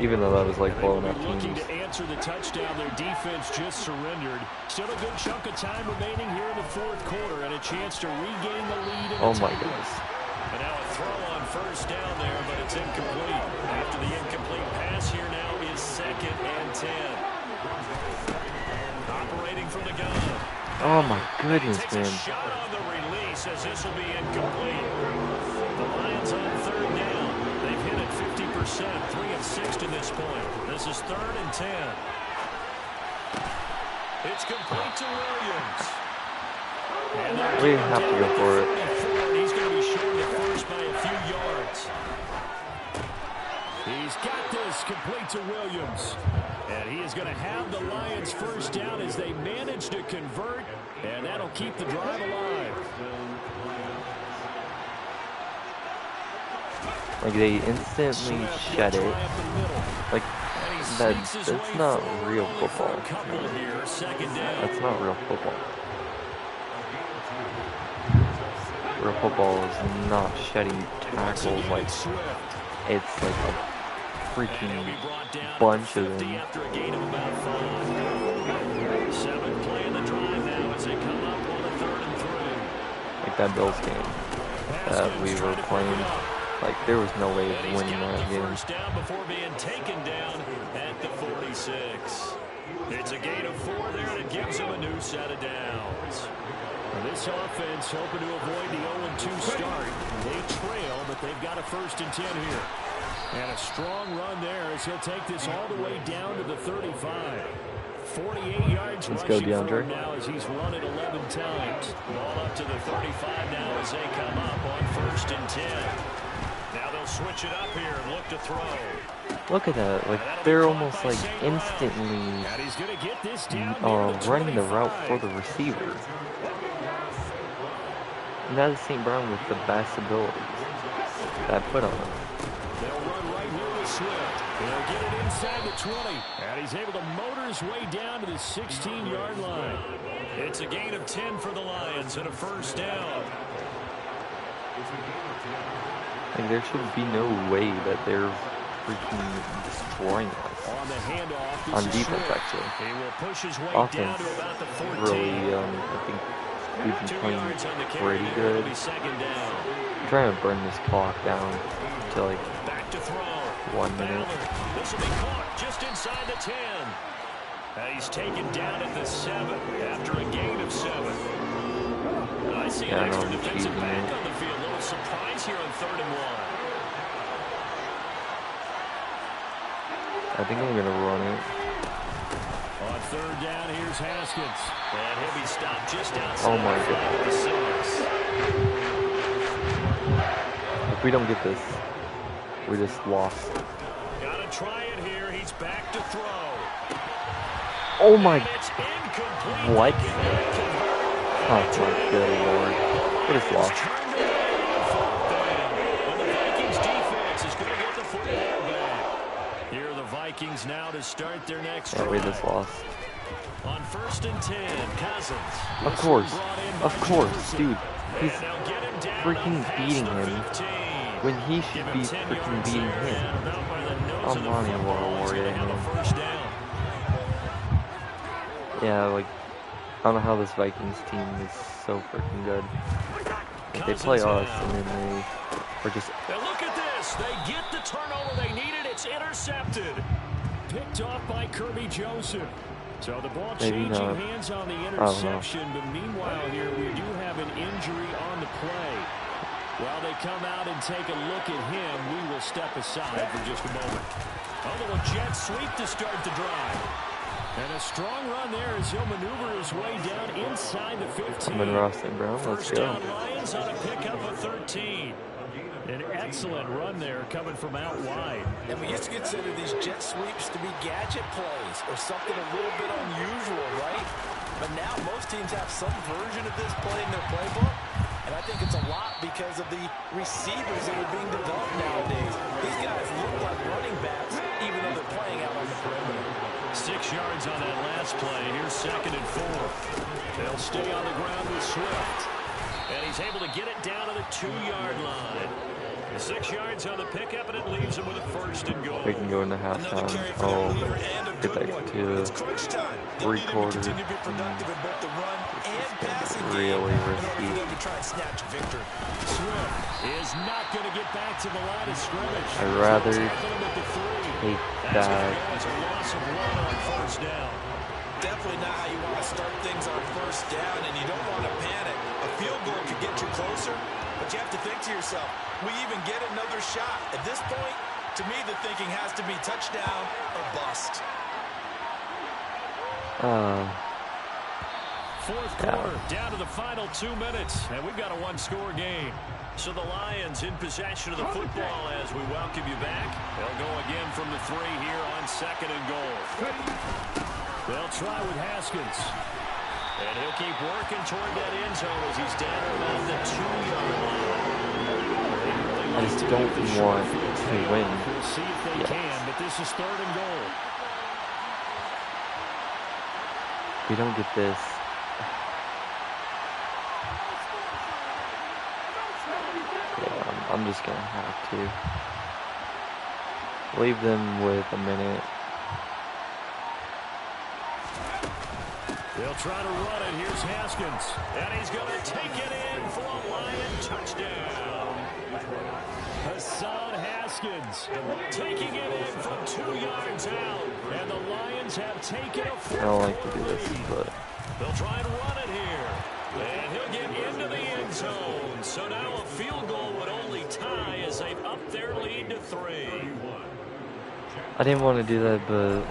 [SPEAKER 1] Even though that was like blowing up teams.
[SPEAKER 3] Looking to answer the touchdown, their defense just surrendered. Still a good chunk of time remaining here in the 4th quarter and a chance to regain the lead.
[SPEAKER 1] Oh my goodness.
[SPEAKER 3] And now a throw on 1st down there, but it's incomplete. After the incomplete pass here now is 2nd and 10. Operating from the gun.
[SPEAKER 1] Oh my goodness, man.
[SPEAKER 3] Shot on the release as this will be incomplete. The Lions on 3rd down. They've hit it 50%, 3 of 6 to this point. This is 3rd and 10. It's complete to Williams.
[SPEAKER 1] We have to go for it.
[SPEAKER 3] He's going to be short at first by a few yards. He's got this complete to Williams. And he is going to have the Lions 1st down as they manage to convert, and that'll keep the drive alive.
[SPEAKER 1] Like, they instantly shed it. Like, that's not real football. That's not real football. Real football is not shedding tackles like it's like a freaking bunch of them.
[SPEAKER 3] After a gain of about 5. 7 play in the drive now as they come up on a 3rd and 3.
[SPEAKER 1] Like that Bills game that we were playing. Like, there was no way of winning that game.
[SPEAKER 3] First down before being taken down at the 46. It's a gain of 4 there, and it gives them a new set of downs. This offense hoping to avoid the 0-2 start. They trail, but they've got a 1st and 10 here. And a strong run there as he'll take this all the way down to the 35. 48 yards
[SPEAKER 1] Let's go, DeAndre.
[SPEAKER 3] now as he's run it 11 times. Ball up to the 35 now as they come up on 1st and 10. Now they'll switch it up here and look to throw.
[SPEAKER 1] Look at that. Like, they're almost like instantly running the route for the receiver. And that is St. Brown with the best abilities that I put on him.
[SPEAKER 3] They'll run right here with Swift. He'll get it inside the 20. And he's able to motor his way down to the 16-yard line. It's a gain of 10 for the Lions and a 1st down.
[SPEAKER 1] Like, there should be no way that they're freaking destroying us.
[SPEAKER 3] On the handoff,
[SPEAKER 1] on defense, actually.
[SPEAKER 3] He will push his way
[SPEAKER 1] Offense,
[SPEAKER 3] down to about the 14.
[SPEAKER 1] really, I think we've been playing pretty good. I'm trying to burn this clock down to like 1 minute.
[SPEAKER 3] This will be caught just inside the 10. He's taken down at the 7 after a gain of 7. I see an extra defensive back on the field. A little surprise here on 3rd and 1.
[SPEAKER 1] I think I'm gonna run it.
[SPEAKER 3] On 3rd down, here's Haskins. And he'll be stopped just outside.
[SPEAKER 1] Oh my god. If we don't get this, we just lost.
[SPEAKER 3] Gotta try it here. He's back to throw.
[SPEAKER 1] Oh my. What? Oh my good lord. What is lost?
[SPEAKER 3] And the Vikings defense is going to get the football back. Here are the Vikings now to start their next drive.
[SPEAKER 1] We just lost.
[SPEAKER 3] On 1st and 10, Cousins.
[SPEAKER 1] Of course, dude. He's freaking beating him when he should be freaking beating him. I'm on you, Warrior. Yeah, like, I don't know how this Vikings team is so freaking good. Like, they play us and then they are just.
[SPEAKER 3] Now look at this. They get the turnover they needed. It's intercepted. Picked off by Kirby Joseph. So the ball changing hands on the interception, but meanwhile here we do have an injury on the play. While they come out and take a look at him, we will step aside for just a moment. A little jet sweep to start the drive. And a strong run there as he'll maneuver his way down inside the 15.
[SPEAKER 1] I'm in Roston Brown. Let's go.
[SPEAKER 3] Lions on a pickup of 13. An excellent run there coming from out wide.
[SPEAKER 4] And we used to consider these jet sweeps to be gadget plays or something a little bit unusual, right? But now most teams have some version of this play in their playbook. And I think it's a lot because of the receivers that are being developed nowadays. These guys look like running backs, even though they're playing out on the perimeter.
[SPEAKER 3] 6 yards on that last play. Here's 2nd and 4. They'll stay on the ground with Swift. And he's able to get it down to the 2-yard line. 6 yards on the pickup, and it leaves him with a 1st and goal.
[SPEAKER 1] We can go into halftime. Oh, get back to 3 quarters. Really risky.
[SPEAKER 3] Swift is not going to get back to the line of scrimmage.
[SPEAKER 1] I'd rather take that.
[SPEAKER 4] Definitely not how you want to start things on 1st down, and you don't want to panic. A field goal could get you closer, but you have to think to yourself, we even get another shot. At this point, to me, the thinking has to be touchdown or bust.
[SPEAKER 3] 4th quarter, down to the final 2 minutes, and we've got a 1-score game. So the Lions in possession of the football as we welcome you back. They'll go again from the 3 here on 2nd and goal. They'll try with Haskins. And he'll keep working toward that end zone as he's down about the 2-yard line.
[SPEAKER 1] I just don't want to win.
[SPEAKER 3] We'll see if they can, but this is 3rd and goal.
[SPEAKER 1] If we don't get this. Yeah, I'm just gonna have to leave them with a minute.
[SPEAKER 3] They'll try to run it. Here's Haskins. And he's going to take it in for a Lion touchdown. Hassan Haskins taking it in from 2 yards out. And the Lions have taken a 4-4
[SPEAKER 1] I don't like to do this,
[SPEAKER 3] lead.
[SPEAKER 1] but
[SPEAKER 3] They'll try and run it here. And he'll get into the end zone. So now a field goal would only tie as they've upped their lead to 3.
[SPEAKER 1] I didn't want to do that, but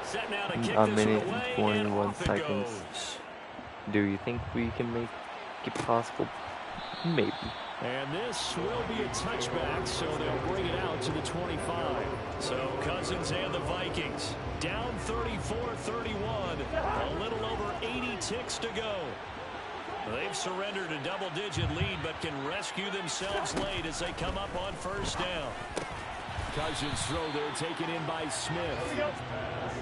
[SPEAKER 3] Set now to kick
[SPEAKER 1] a
[SPEAKER 3] this
[SPEAKER 1] minute
[SPEAKER 3] away,
[SPEAKER 1] and
[SPEAKER 3] and
[SPEAKER 1] 21
[SPEAKER 3] off it
[SPEAKER 1] seconds.
[SPEAKER 3] goes.
[SPEAKER 1] Do you think we can make it possible? Maybe.
[SPEAKER 3] And this will be a touchback, so they'll bring it out to the 25. So Cousins and the Vikings down 34-31. A little over 80 ticks to go. They've surrendered a double-digit lead, but can rescue themselves late as they come up on first down. Cousins throw there, taken in by Smith.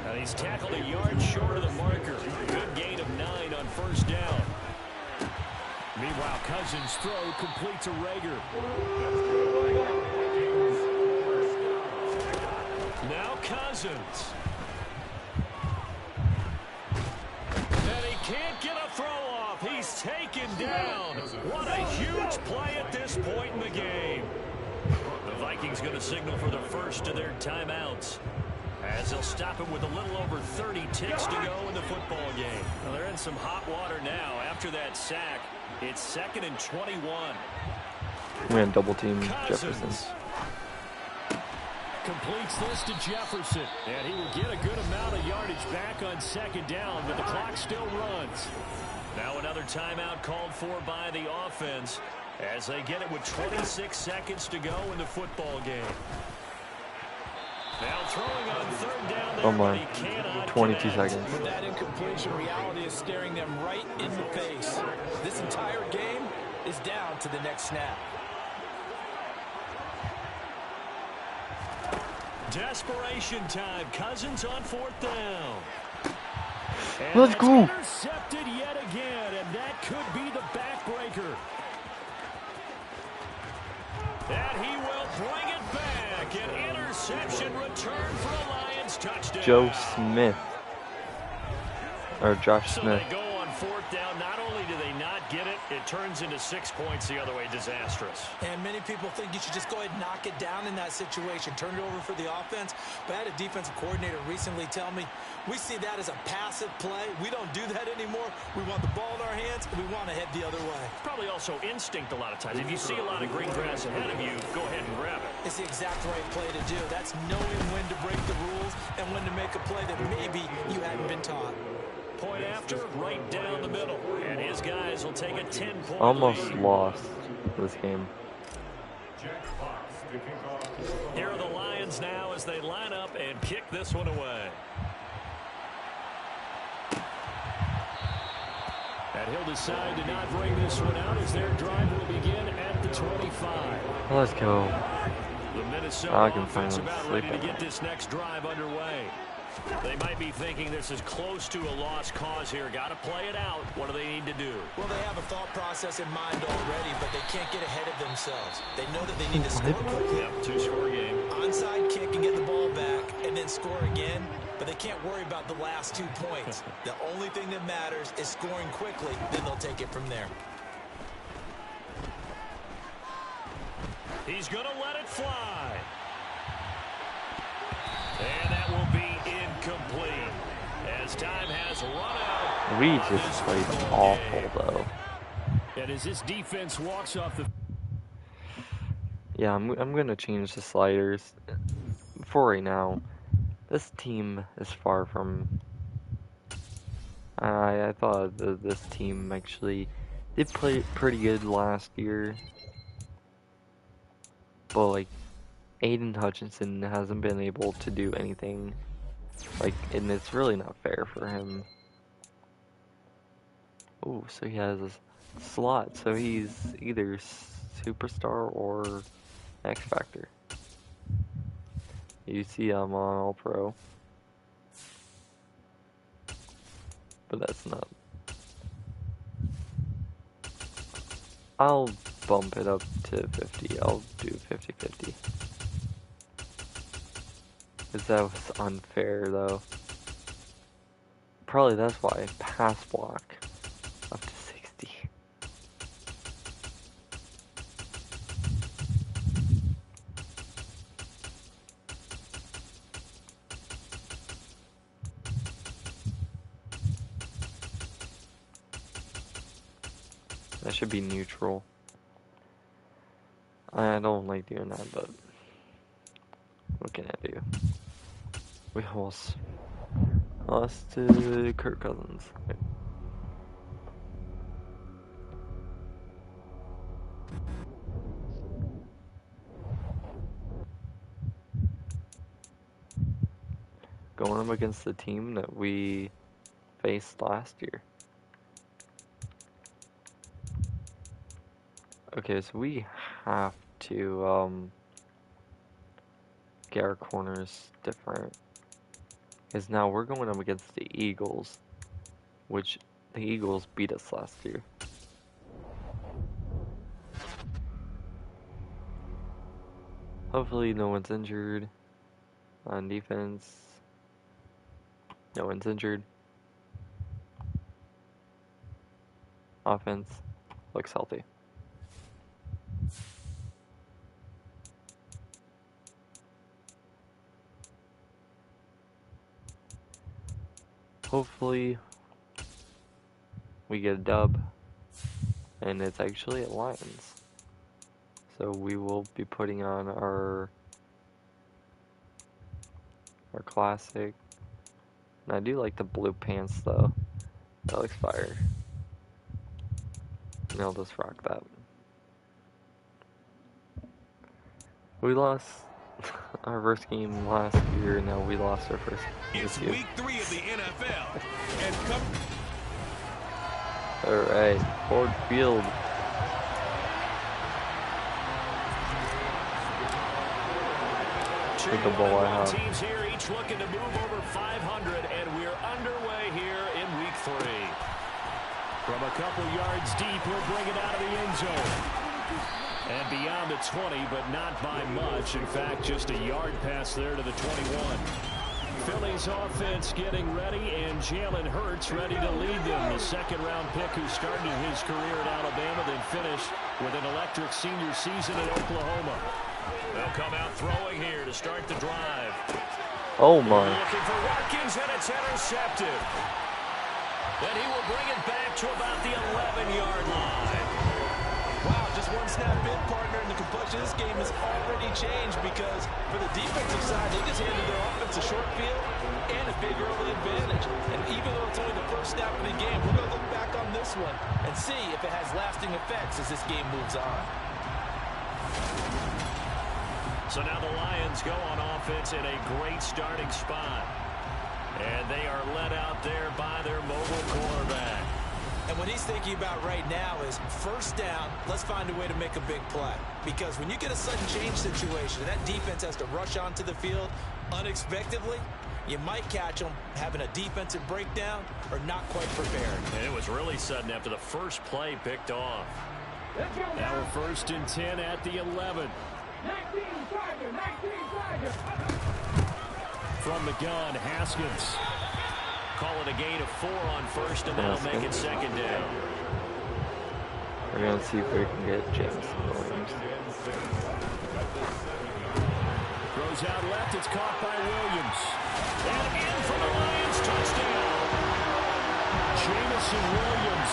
[SPEAKER 3] And he's tackled a yard short of the marker. Good gain of 9 on first down. Meanwhile, Cousins' throw complete to Rager. Now Cousins. And he can't get a throw off. He's taken down. What a huge play at this point in the game. The Vikings going to signal for the first of their timeouts, as they'll stop it with a little over 30 ticks to go in the football game. Well, they're in some hot water now after that sack. It's 2nd and 21.
[SPEAKER 1] We're going to double team
[SPEAKER 3] Cousins
[SPEAKER 1] Jefferson.
[SPEAKER 3] completes this to Jefferson, and he will get a good amount of yardage back on 2nd down, but the clock still runs. Now another timeout called for by the offense as they get it with 26 seconds to go in the football game. Now throwing on 3rd down there,
[SPEAKER 1] Oh my,
[SPEAKER 3] but he cannot
[SPEAKER 1] 22
[SPEAKER 3] connect.
[SPEAKER 1] seconds.
[SPEAKER 4] With that incompletion, reality is staring them right in the face. This entire game is down to the next snap.
[SPEAKER 3] Desperation time. Cousins on 4th down. And
[SPEAKER 1] Let's
[SPEAKER 3] that's
[SPEAKER 1] go.
[SPEAKER 3] intercepted yet again, and that could be the backbreaker. And he will bring it back. An interception return for a Lions touchdown.
[SPEAKER 1] Joe Smith. Or Josh
[SPEAKER 3] So
[SPEAKER 1] Smith.
[SPEAKER 3] they go on 4th down. Not only do they not get it, it turns into 6 points the other way. Disastrous.
[SPEAKER 4] And many people think you should just go ahead and knock it down in that situation. Turn it over for the offense. But I had a defensive coordinator recently tell me, we see that as a passive play. We don't do that anymore. We want the ball in our hands, and we want to head the other way.
[SPEAKER 3] Probably also instinct a lot of times. If you see a lot of green grass ahead of you, go ahead and grab it.
[SPEAKER 4] It's the exact right play to do. That's knowing when to break the rules and when to make a play that maybe you hadn't been taught.
[SPEAKER 3] Point after, right down the middle. And his guys will take a 10-point
[SPEAKER 1] Almost
[SPEAKER 3] lead.
[SPEAKER 1] lost this game.
[SPEAKER 3] Here are the Lions now as they line up and kick this one away. And he'll decide to not bring this one out as their drive will begin at the 25.
[SPEAKER 1] Let's go.
[SPEAKER 3] The Minnesota
[SPEAKER 1] I can
[SPEAKER 3] offense
[SPEAKER 1] finally
[SPEAKER 3] about
[SPEAKER 1] sleep
[SPEAKER 3] ready to
[SPEAKER 1] in.
[SPEAKER 3] get this next drive underway. They might be thinking this is close to a lost cause here. Got to play it out. What do they need to do?
[SPEAKER 4] Well, they have a thought process in mind already, but they can't get ahead of themselves. They know that they need to score quickly.
[SPEAKER 3] Yep, 2-score game.
[SPEAKER 4] Onside kick and get the ball back and then score again, but they can't worry about the last 2 points. The only thing that matters is scoring quickly, then they'll take it from there.
[SPEAKER 3] He's going to let it fly. And that will be incomplete as time has run out.
[SPEAKER 1] We just played awful, though.
[SPEAKER 3] And as this defense walks off the...
[SPEAKER 1] Yeah, I'm gonna change the sliders. For right now, this team is far from... I thought that this team actually did play pretty good last year. But, like, Aiden Hutchinson hasn't been able to do anything. Like, and it's really not fair for him. Oh, so he has a slot. So he's either superstar or X Factor. You see I'm on All Pro. But that's not. I'll bump it up to 50. I'll do 50-50. Because that was unfair, though. Probably that's why. Pass block. Up to 60. That should be neutral. I don't like doing that, but what can I do? We almost lost to Kirk Cousins. Going up against the team that we faced last year. Okay, so we have to get our corners different. Because now we're going up against the Eagles, which the Eagles beat us last year. Hopefully no one's injured on defense. No one's injured. Offense looks healthy. Hopefully we get a dub, and it's actually at Lions. So we will be putting on our classic. And I do like the blue pants though. That looks fire. And I'll just rock that. We lost our first game last year, and now we lost our first game
[SPEAKER 2] It's
[SPEAKER 1] this year.
[SPEAKER 2] week 3 of the NFL. And come.
[SPEAKER 1] Alright, Ford Field. Take the ball I have.
[SPEAKER 3] Teams here each looking to move over 500, and we're underway here in week 3. From a couple yards deep, he'll bring it out of the end zone. And beyond the 20, but not by much. In fact, just a yard pass there to the 21. Philly's offense getting ready, and Jalen Hurts ready to lead them. The second-round pick who started his career at Alabama, then finished with an electric senior season at Oklahoma. They'll come out throwing here to start the drive.
[SPEAKER 1] Oh my.
[SPEAKER 3] Looking for Watkins, and it's intercepted. And he will bring it back to about the 11-yard line.
[SPEAKER 4] Wow, just one snap in, partner, and the complexion of this game has already changed because for the defensive side, they just handed their offense a short field and a big early advantage. And even though it's only the first snap of the game, we're going to look back on this one and see if it has lasting effects as this game moves on.
[SPEAKER 3] So now the Lions go on offense in a great starting spot. And they are led out there by their mobile quarterback.
[SPEAKER 4] And what he's thinking about right now is first down, let's find a way to make a big play. Because when you get a sudden change situation, and that defense has to rush onto the field unexpectedly, you might catch them having a defensive breakdown or not quite prepared.
[SPEAKER 3] And it was really sudden after the first play picked off. Now we're 1st and 10 at the 11. From the gun, Haskins. Call it a gain of 4 on first, and that'll make it second down.
[SPEAKER 1] We're going to see if we can get James Williams.
[SPEAKER 3] Throws out left. It's caught by Williams. And in for the Lions. Touchdown. Jamison Williams.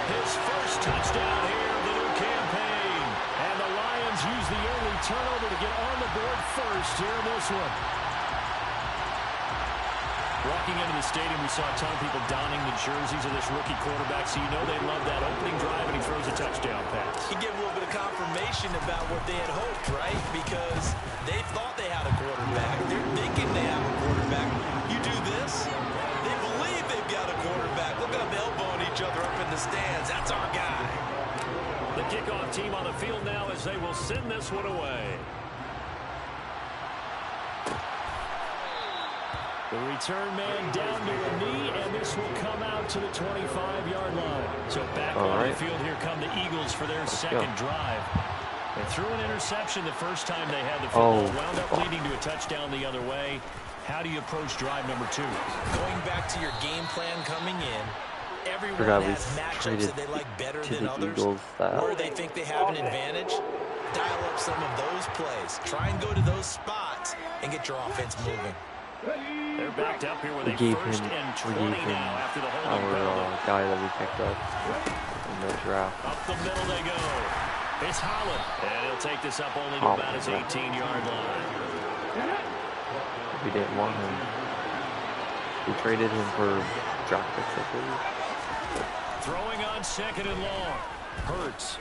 [SPEAKER 3] His first touchdown here of the new campaign. And the Lions use the early turnover to get on the board first here in this one. Walking into the stadium, we saw a ton of people donning the jerseys of this rookie quarterback, so you know they love that opening drive, and he throws a touchdown pass.
[SPEAKER 4] He gave a little bit of confirmation about what they had hoped, right? Because they thought they had a quarterback. They're thinking they have a quarterback. You do this, they believe they've got a quarterback. Look at them elbowing each other up in the stands. That's our guy.
[SPEAKER 3] The kickoff team on the field now as they will send this one away. The return man down to a knee, and this will come out to the 25-yard line. So back on the field, here come the Eagles for their second drive. And threw an interception the first time they had the football. Wound up leading to a touchdown the other way. How do you approach drive number 2?
[SPEAKER 4] Going back to your game plan coming in, everyone has matchups that they like better than others, where they think they have an advantage. Dial up some of those plays. Try and go to those spots and get your offense moving.
[SPEAKER 3] They're backed up here with a first and 20 now after the holding
[SPEAKER 1] our guy that we picked up in the draft.
[SPEAKER 3] Up the middle they go. It's Holland, and he'll take this up only to about his 18-yard line.
[SPEAKER 1] We didn't want him. We traded him for draft picks, I believe.
[SPEAKER 3] Throwing on second and long. Hurts.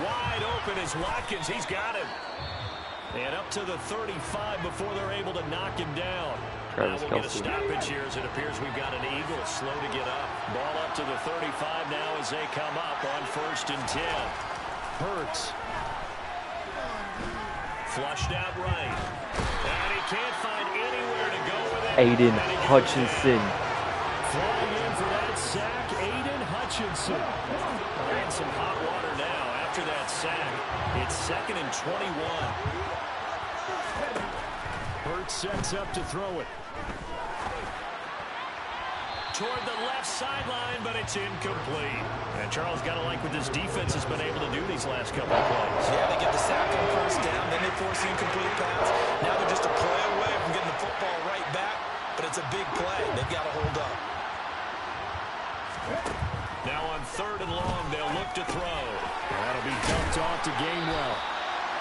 [SPEAKER 3] Wide open is Watkins. He's got him. And up to the 35 before they're able to knock him down. Now we'll get a stoppage here as it appears we've got an Eagle slow to get up. Ball up to the 35 now as they come up on 1st and 10. Hurts. Flushed out right. And he can't find anywhere to go with it.
[SPEAKER 1] Aiden Hutchinson.
[SPEAKER 3] Flying in for that sack, Aiden Hutchinson. And some hot water now after that sack. It's 2nd and 21. Hurts sets up to throw it. Toward the left sideline, but it's incomplete. And Charles, got to like what this defense has been able to do these last couple of plays.
[SPEAKER 4] Yeah, they get the sack on 1st down, then they force the incomplete pass. Now they're just a play away from getting the football right back, but it's a big play. They've got to hold up.
[SPEAKER 3] Now on 3rd and long, they'll look to throw. That'll be dumped off to Gainwell.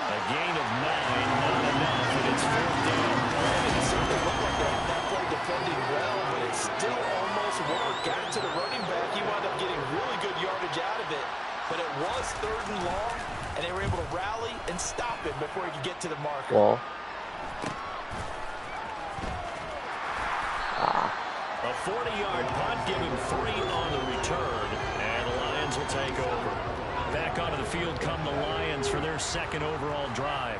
[SPEAKER 3] A gain of 9, not enough, and it's 4th down.
[SPEAKER 4] It certainly looked like they had that play defending well, but it still almost worked. Got it to the running back. He wound up getting really good yardage out of it, but it was 3rd and long, and they were able to rally and stop it before he could get to the marker.
[SPEAKER 1] Well.
[SPEAKER 3] A 40-yard punt, give him 3 on the return, and the Lions will take over. Back onto the field come the Lions for their 2nd overall drive.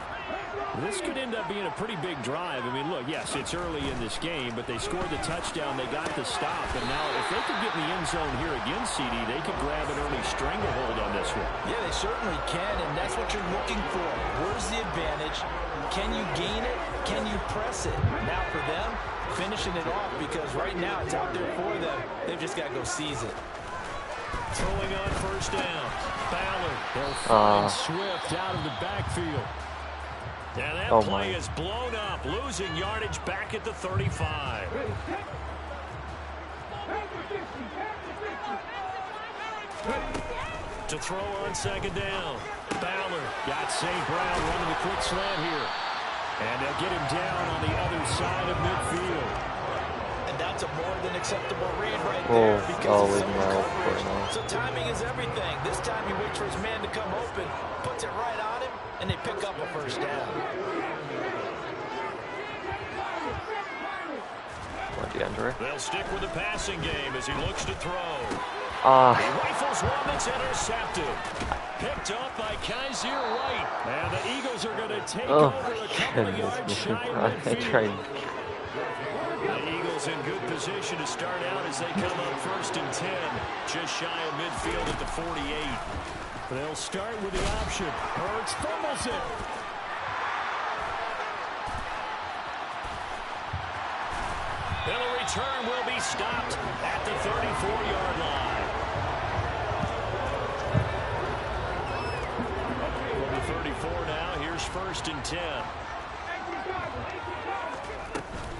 [SPEAKER 3] This could end up being a pretty big drive. I mean, look, yes, it's early in this game, but they scored the touchdown. They got the stop. And now if they could get in the end zone here again, CD, they could grab an early stranglehold on this one.
[SPEAKER 4] Yeah, they certainly can, and that's what you're looking for. Where's the advantage? Can you gain it? Can you press it? Now for them, finishing it off, because right now it's out there for them. They've just got to go seize it.
[SPEAKER 3] Throwing on 1st down. Ballard. They'll find Swift out of the backfield. And that play is blown up, losing yardage back at the 35. To throw on 2nd down. Ballard got St. Brown running the quick slant here. And they'll get him down on the other side of midfield. And that's a more than acceptable read right there because of zone coverage. So timing is everything. This time he waits for his man to come open, puts it right on him, and they pick up a 1st down. They'll stick with the passing game as he looks to throw. He rifles one that's intercepted. Picked up by Kaiser White. And the Eagles are going to take over a couple of yards shy of midfield. The Eagles in good position to start out as they come up 1st and 10. Just shy of midfield at the 48. They'll start with the option. Hurts fumbles it. And the return will be stopped at the 34-yard line. From the 34 now, here's 1st and 10.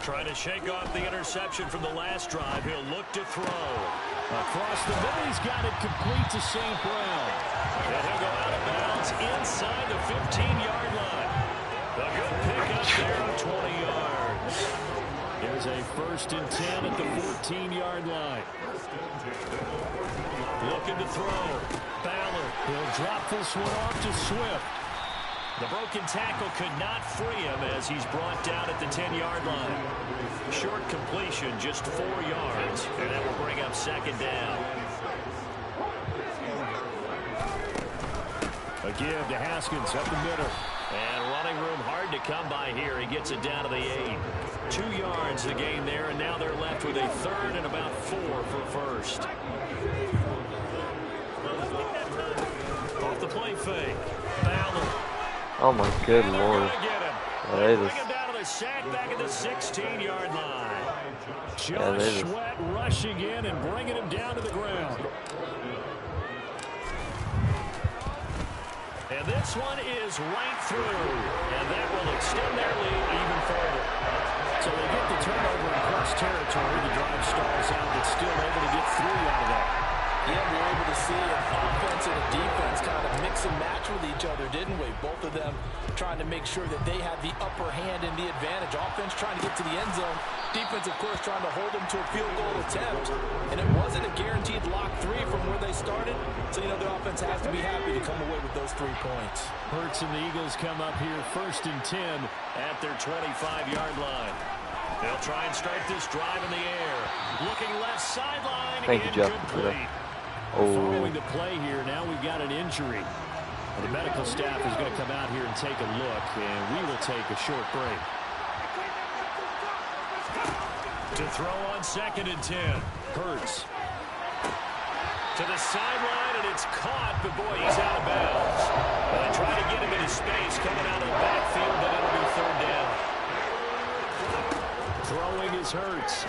[SPEAKER 3] Trying to shake off the interception from the last drive. He'll look to throw. Across the middle, he's got it complete to St. Brown. And he'll go out of bounds inside the 15-yard line. A good pickup there, 20 yards. There's a 1st and 10 at the 14-yard line. Looking to throw. Ballard. He'll drop this one off to Swift. The broken tackle could not free him as he's brought down at the 10-yard line. Short completion, just 4 yards, and that will bring up 2nd down. A give to Haskins up the middle. And running room hard to come by here. He gets it down to the 8. 2 yards the gain there, and now they're left with a 3rd and about 4 for 1st. Off the the play fake. Ballard.
[SPEAKER 1] Oh my good lord.
[SPEAKER 3] They bring him down to the sack back at the 16-yard line. Josh Sweat rushing in and bringing him down to the ground. And this one is right through. And that will extend their lead even further. So they get the turnover in Colts territory. The drive stalls out, but still able to get 3 out of that.
[SPEAKER 4] Yeah, we were able to see an offense and a defense kind of mix and match with each other, didn't we? Both of them trying to make sure that they had the upper hand and the advantage. Offense trying to get to the end zone. Defense, of course, trying to hold them to a field goal attempt. And it wasn't a guaranteed lock 3 from where they started. So, you know, the offense has to be happy to come away with those 3 points.
[SPEAKER 3] Hurts and the Eagles come up here 1st and 10 at their 25-yard line. They'll try and start this drive in the air. Looking left sideline.
[SPEAKER 1] Thank you, Jeff.
[SPEAKER 3] Following the play here, now we've got an injury. The medical staff is going to come out here and take a look, and we will take a short break. To throw on 2nd and 10. Hurts. To the sideline, and it's caught, but boy, he's out of bounds. Well, they try to get him into space coming out of the backfield, but it'll be 3rd down. Throwing is Hurts.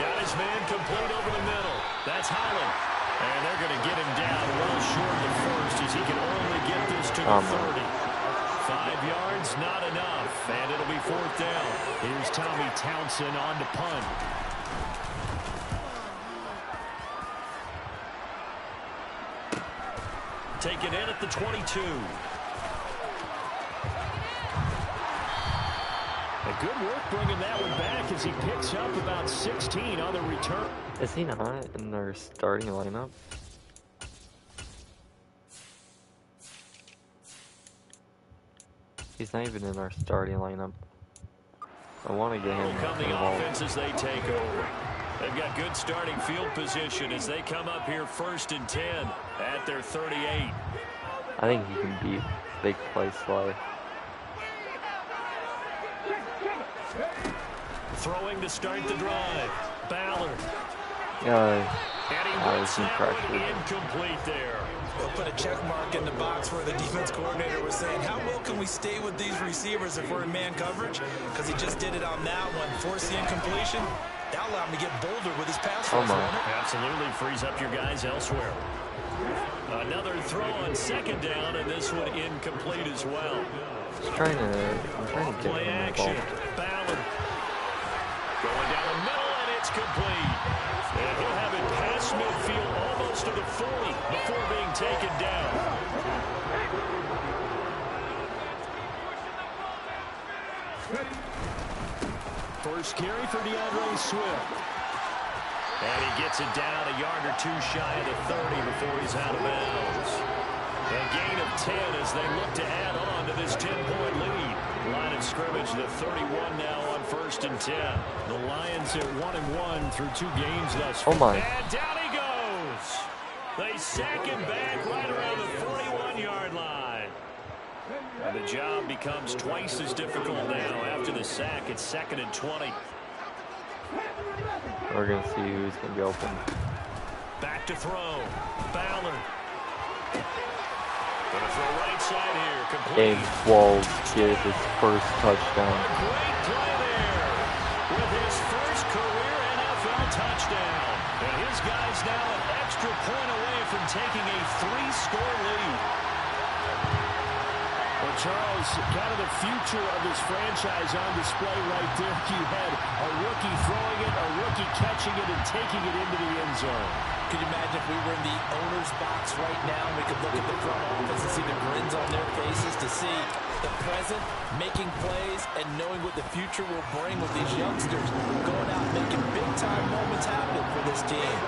[SPEAKER 3] Got his man complete over the middle. That's Holland. And they're going to get him down well short of the 1st as he can only get this to the 30. 5 yards, not enough. And it'll be 4th down. Here's Tommy Townsend on to punt. Taken in at the 22. Good work bringing that one back as he picks up about 16 on the return.
[SPEAKER 1] Is he not in their starting lineup? He's not even in our starting lineup. I want to get him
[SPEAKER 3] involved. The offense as they take over. They've got good starting field position as they come up here 1st and 10 at their 38.
[SPEAKER 1] I think he can beat big play Sly.
[SPEAKER 3] Throwing to start the drive. Ballard.
[SPEAKER 1] Yeah, I was impressive.
[SPEAKER 3] Incomplete there.
[SPEAKER 4] They'll put a check mark in the box where the defense coordinator was saying, how well can we stay with these receivers if we're in man coverage? Because he just did it on that one. Force the incompletion. That allowed him to get bolder with his pass rush.
[SPEAKER 3] Absolutely frees up your guys elsewhere. Another throw on 2nd down, and this one incomplete as well.
[SPEAKER 1] I'm trying to get
[SPEAKER 3] play
[SPEAKER 1] him
[SPEAKER 3] action.
[SPEAKER 1] involved.
[SPEAKER 3] Ballard. Going down the middle, and it's complete. And he'll have it past midfield almost to the 40 before being taken down. First carry for DeAndre Swift. And he gets it down a yard or 2 shy of the 30 before he's out of bounds. A gain of 10 as they look to add on to this 10-point lead. Line of scrimmage, the 31 now on 1st and 10. The Lions at 1-1 through 2 games thus far.
[SPEAKER 1] Oh my.
[SPEAKER 3] And down he goes. They sack him back right around the 41-yard line. And the job becomes twice as difficult now. After the sack, it's 2nd and 20.
[SPEAKER 1] We're going to see who's going to be open.
[SPEAKER 3] Back to throw. Ballard. Going to throw right side here. Complete.
[SPEAKER 1] And Walls get his first touchdown.
[SPEAKER 3] Great play there with his first career NFL touchdown. And his guys now an extra point away from taking a 3-score lead. Well, Charles, kind of the future of this franchise on display right there. You had a rookie throwing it, a rookie catching it, and taking it into the end zone.
[SPEAKER 4] Could you imagine if we were in the owner's box right now and we could look at the front office and see the grins on their faces, to see the present making plays and knowing what the future will bring with these youngsters going out and making big-time moments happen for this team.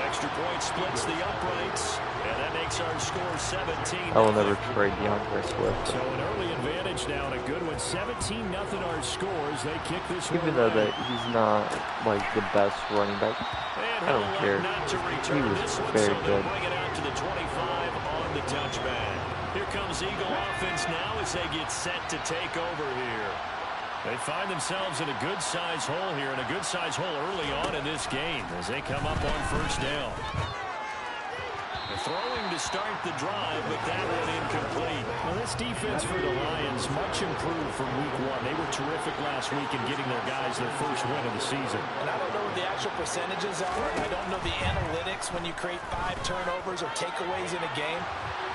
[SPEAKER 3] Extra point splits the uprights, and that makes our score 17.
[SPEAKER 1] I will never trade DeAndre Swift.
[SPEAKER 3] So an early advantage now and a good one. 17-0 our scores. They kick this one.
[SPEAKER 1] Even though that he's not like the best running back, I don't care. He was very good.
[SPEAKER 3] Bring it out to the 25 on the touchback. Here comes Eagle offense now as they get set to take over here. They find themselves in a good-sized hole here, and a good-sized hole early on in this game as they come up on 1st down. The throwing to start the drive, but that one incomplete. Well, this defense for the Lions much improved from week 1. They were terrific last week in getting their guys their first win of the season.
[SPEAKER 4] And I don't know what the actual percentages are, and I don't know the analytics when you create 5 turnovers or takeaways in a game.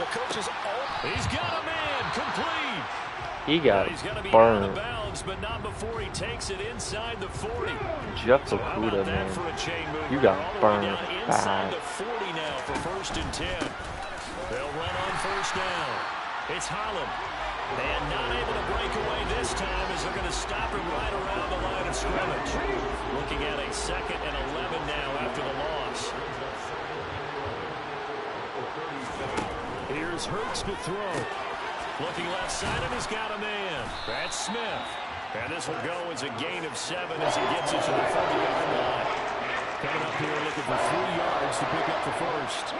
[SPEAKER 4] The coaches all...
[SPEAKER 3] He's got a man, complete.
[SPEAKER 1] He got
[SPEAKER 3] He's going to be
[SPEAKER 1] burned.
[SPEAKER 3] out of bounds, but not before he takes it inside the 40.
[SPEAKER 1] Jeff
[SPEAKER 3] So how about
[SPEAKER 1] Okudah,
[SPEAKER 3] that
[SPEAKER 1] man.
[SPEAKER 3] for a chain mover?
[SPEAKER 1] You got
[SPEAKER 3] All the way
[SPEAKER 1] burned
[SPEAKER 3] down inside
[SPEAKER 1] bad.
[SPEAKER 3] the 40 now for 1st and 10. They'll run on 1st down. It's Holland. And not able to break away this time as they're going to stop him right around the line of scrimmage. Looking at a 2nd and 11 now after the loss. Here's Hurts to throw. Looking left side, and he's got a man. That's Smith. And this will go as a gain of 7 as he gets it to the 40-yard line. Coming up here looking for 3 yards to pick up the first.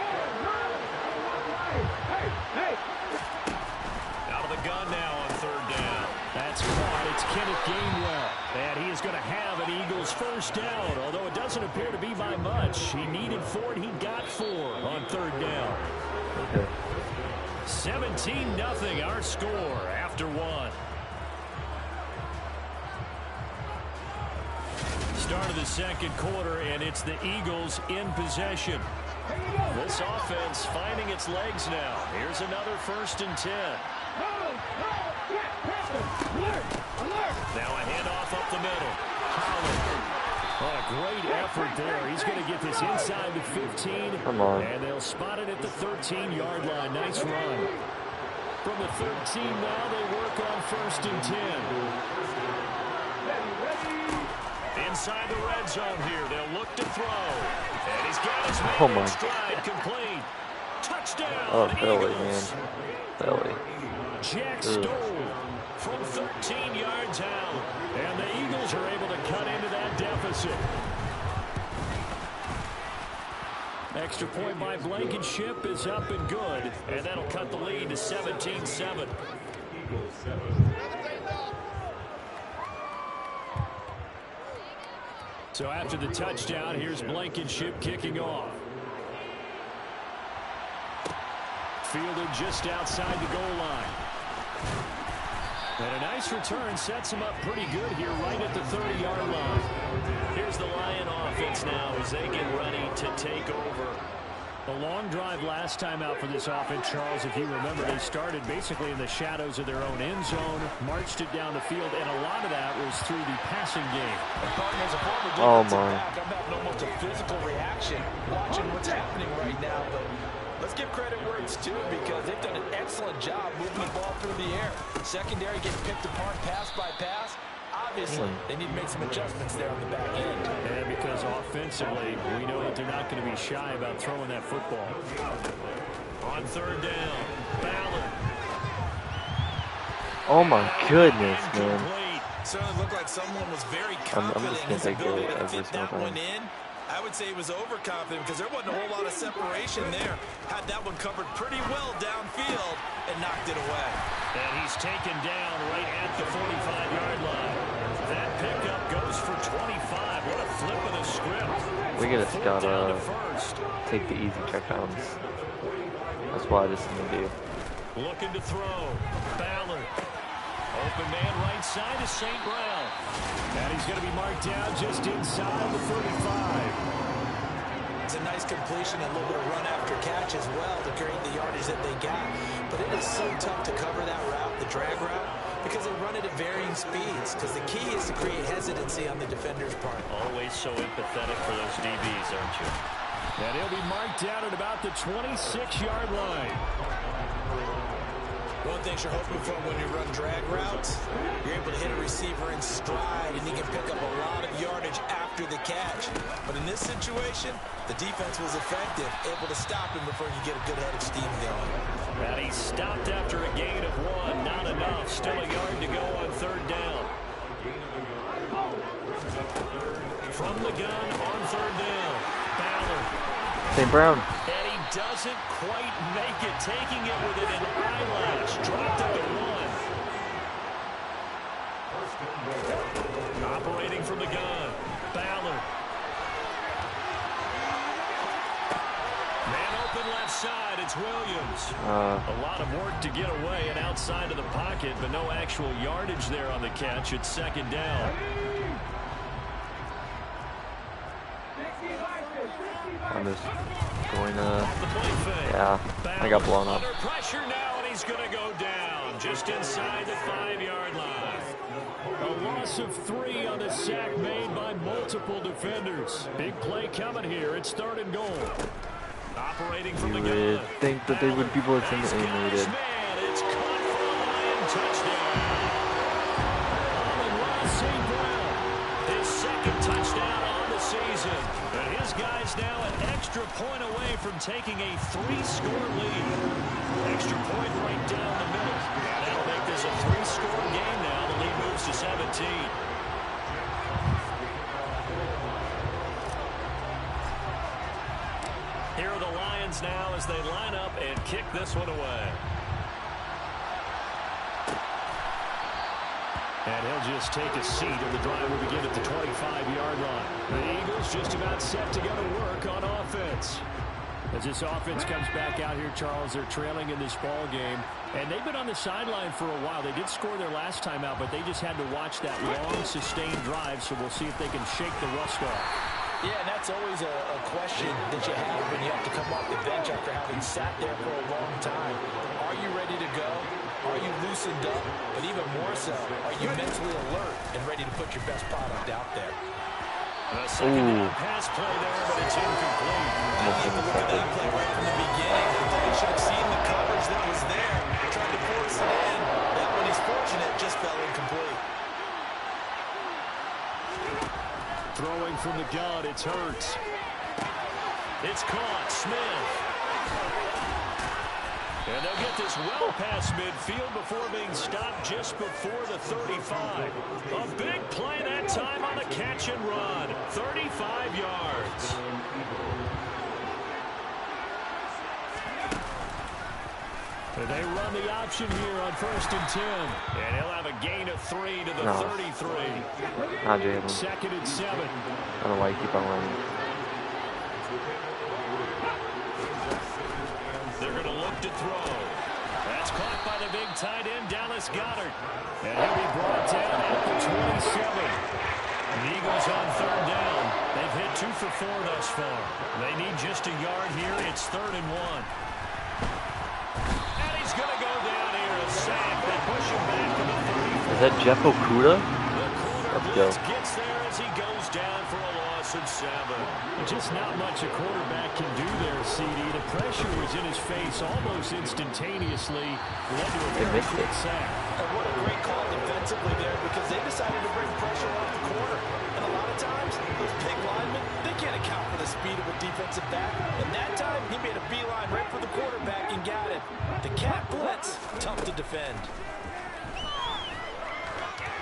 [SPEAKER 3] Out of the gun now on 3rd down. That's caught. It's Kenneth Gainwell. And he is going to have an Eagles first down, although it doesn't appear to be by much. He needed 4, and he got 4 on 3rd down.
[SPEAKER 1] Okay.
[SPEAKER 3] 17-0 our score after 1. Start of the 2nd quarter, and it's the Eagles in possession. This offense finding its legs now. Here's another 1st and 10. Now a handoff up the middle. Holland. Oh, a great effort there. He's going to get this inside the 15.
[SPEAKER 1] Come on.
[SPEAKER 3] And they'll spot it at the 13-yard line. Nice run. From the 13 now, they work on 1st and 10. Inside the red zone here. They'll look to throw. And he's got his man in stride, complete. Touchdown,
[SPEAKER 1] Oh, Philly,
[SPEAKER 3] Eagles.
[SPEAKER 1] man. Philly.
[SPEAKER 3] Jack Stoll from 13 yards out. And the Eagles are able to cut into that deficit. Extra point by Blankenship is up and good. And that'll cut the lead to 17-7. So after the touchdown, here's Blankenship kicking off. Fielded just outside the goal line. And a nice return sets him up pretty good here right at the 30-yard line. Here's the Lion offense now as they get ready to take over. A long drive last time out for this offense, Charles. If you remember, they started basically in the shadows of their own end zone, marched it down the field, and a lot of that was through the passing game.
[SPEAKER 1] Oh, my.
[SPEAKER 4] I'm having almost a physical reaction watching what's happening right now, but let's give credit where it's due because they've done an excellent job moving the ball through the air. Secondary getting picked apart pass by pass. Obviously, they need to make some adjustments there on the back end.
[SPEAKER 3] And because offensively, we know that they're not going to be shy about throwing that football. On 3rd down, Ballard.
[SPEAKER 1] Oh my goodness, man.
[SPEAKER 4] Certainly looked like someone was very
[SPEAKER 1] I'm
[SPEAKER 4] confident
[SPEAKER 1] just
[SPEAKER 4] in
[SPEAKER 1] gonna
[SPEAKER 4] his
[SPEAKER 1] take
[SPEAKER 4] ability
[SPEAKER 1] it
[SPEAKER 4] to
[SPEAKER 1] every
[SPEAKER 4] fit that
[SPEAKER 1] single
[SPEAKER 4] one
[SPEAKER 1] time.
[SPEAKER 4] in. I would say he was overconfident because there wasn't a whole lot of separation there. Had that one covered pretty well downfield and knocked it away.
[SPEAKER 3] And he's taken down right at the 45-yard line. That pickup goes for 25. What a flip of the script.
[SPEAKER 1] We just
[SPEAKER 3] 4th down to
[SPEAKER 1] gotta
[SPEAKER 3] first.
[SPEAKER 1] take the easy checkdowns. That's what I just need to do.
[SPEAKER 3] Looking to throw. Ballard. Open man right side is St. Brown. And he's going to be marked down just inside the 35.
[SPEAKER 4] It's a nice completion and a little bit of run after catch as well to create the yardage that they got. But it is so tough to cover that route, the drag route, because they run it at varying speeds. Because the key is to create hesitancy on the defender's part.
[SPEAKER 3] Always so empathetic for those DBs, aren't you? And he'll be marked down at about the 26-yard line.
[SPEAKER 4] One of the things you're hoping for when you run drag routes, you're able to hit a receiver in stride, and he can pick up a lot of yardage after the catch. But in this situation, the defense was effective, able to stop him before you get a good head of steam going.
[SPEAKER 3] And he stopped after a gain of 1. Not enough. Still a yard to go on 3rd down. From the gun on 3rd down. Ballard.
[SPEAKER 1] St. Brown.
[SPEAKER 3] And he doesn't quite make it, taking it within an eyelash. Dropped it to 1. Operating from the gun. Ballard. Man open left inside, it's Williams. A lot of work to get away and outside of the pocket, but no actual yardage there on the catch. It's second down.
[SPEAKER 1] I'm just going to, yeah, I got blown up.
[SPEAKER 3] Under pressure now, and he's going to go down just inside the 5-yard line. A loss of 3 on the sack made by multiple defenders. Big play coming here. It's 3rd and goal. Operating from the gun.
[SPEAKER 1] You would think that they would be blitzing the A-rated.
[SPEAKER 3] It's caught for a Lion touchdown. Amon-Ra St. Brown, his 2nd touchdown on the season. And his guys now an extra point away from taking a 3-score lead. Extra point right down the middle. And that'll make this a 3-score game now. The lead moves to 17. Here are the Lions now as they line up and kick this one away. And he'll just take a seat, and the drive will begin at the 25-yard line. The Eagles just about set to go to work on offense. As this offense comes back out here, Charles, they're trailing in this ball game. And they've been on the sideline for a while. They did score their last time out, but they just had to watch that long, sustained drive, so we'll see if they can shake the rust off.
[SPEAKER 4] Yeah, and that's always a question that you have when you have to come off the bench after having sat there for a long time. Are you ready to go? Are you loosened up? But even more so, are you mentally alert and ready to put your best product out there?
[SPEAKER 3] A second pass play there, but it's incomplete.
[SPEAKER 4] I think to look at that play right from the beginning. They should have seen the coverage that was there, tried to force it in. That one, he's fortunate, just fell incomplete.
[SPEAKER 3] Throwing from the gun, it's Hurts. It's caught, Smith. And they'll get this well past midfield before being stopped just before the 35. A big play that time on the catch and run. 35 yards. And they run the option here on 1st and 10. And he'll have a gain of 3 to the 33.
[SPEAKER 1] Not Jalen.
[SPEAKER 3] 2nd and 7.
[SPEAKER 1] I don't know why you keep on running.
[SPEAKER 3] They're going to look to throw. That's caught by the big tight end, Dallas Goedert. And he'll be brought down at the 27. The Eagles on 3rd down. They've hit 2 for 4 thus far. They need just a yard here. It's 3rd and 1. And he's going to go down here. A sack. They push him back to the 34.
[SPEAKER 1] Is that Jeff Okudah?
[SPEAKER 3] Let's go. Gets there as he goes down for a loss of 7. Just not much a quarterback can do there, CD. The pressure was in his face almost instantaneously. Led to a very quick sack.
[SPEAKER 4] And what a great call defensively there, because they decided to bring pressure off the corner. And a lot of times, those big linemen, they can't account for the speed of a defensive back. And that time, he made a beeline right for the quarterback and got it. The cat blitz, tough to defend.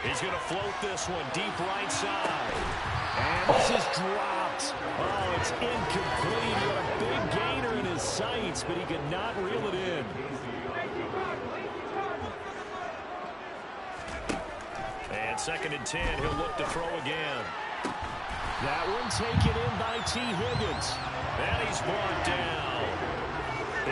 [SPEAKER 3] He's going to float this one deep right side. And this is dropped. Oh, it's incomplete. He had a big gainer in his sights, but he could not reel it in. And 2nd and 10, he'll look to throw again. That one taken in by T. Higgins. And he's brought down.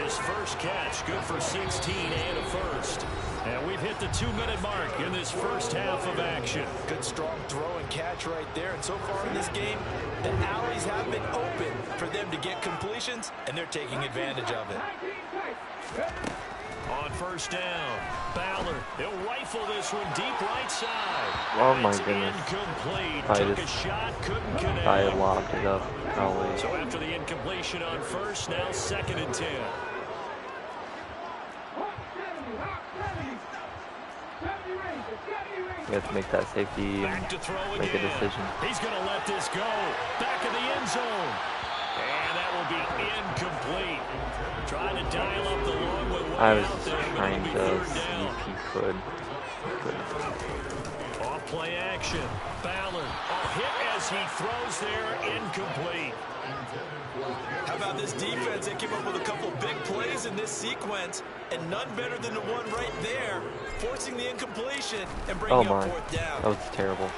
[SPEAKER 3] His first catch, good for 16 and a first. And we've hit the 2-minute mark in this first half of action.
[SPEAKER 4] Good, strong throw and catch right there. And so far in this game, the alleys have been open for them to get completions, and they're taking advantage of it.
[SPEAKER 3] On 1st down, Ballard, he'll rifle this one deep right side.
[SPEAKER 1] Oh my
[SPEAKER 3] It's
[SPEAKER 1] goodness.
[SPEAKER 3] incomplete.
[SPEAKER 1] I
[SPEAKER 3] Took a
[SPEAKER 1] just-
[SPEAKER 3] shot, couldn't connect.
[SPEAKER 1] I locked it up. Probably.
[SPEAKER 3] So after the incompletion on 1st, now 2nd and 10.
[SPEAKER 1] We have to make that safety
[SPEAKER 3] Back to throw
[SPEAKER 1] and make a
[SPEAKER 3] again.
[SPEAKER 1] decision.
[SPEAKER 3] He's going to let this go. Back of the end zone. And that will be incomplete. Trying to dial up the long way
[SPEAKER 1] I was
[SPEAKER 3] out there, but
[SPEAKER 1] trying
[SPEAKER 3] it'll be
[SPEAKER 1] to
[SPEAKER 3] 3rd
[SPEAKER 1] see
[SPEAKER 3] down.
[SPEAKER 1] if he could.
[SPEAKER 3] Off play action. Ballard. A hit as he throws there. Incomplete.
[SPEAKER 4] How about this defense? They came up with a couple big plays in this sequence, and none better than the one right there, forcing the incompletion and bringing
[SPEAKER 1] Oh
[SPEAKER 4] up
[SPEAKER 1] my.
[SPEAKER 4] 4th down.
[SPEAKER 1] That was terrible.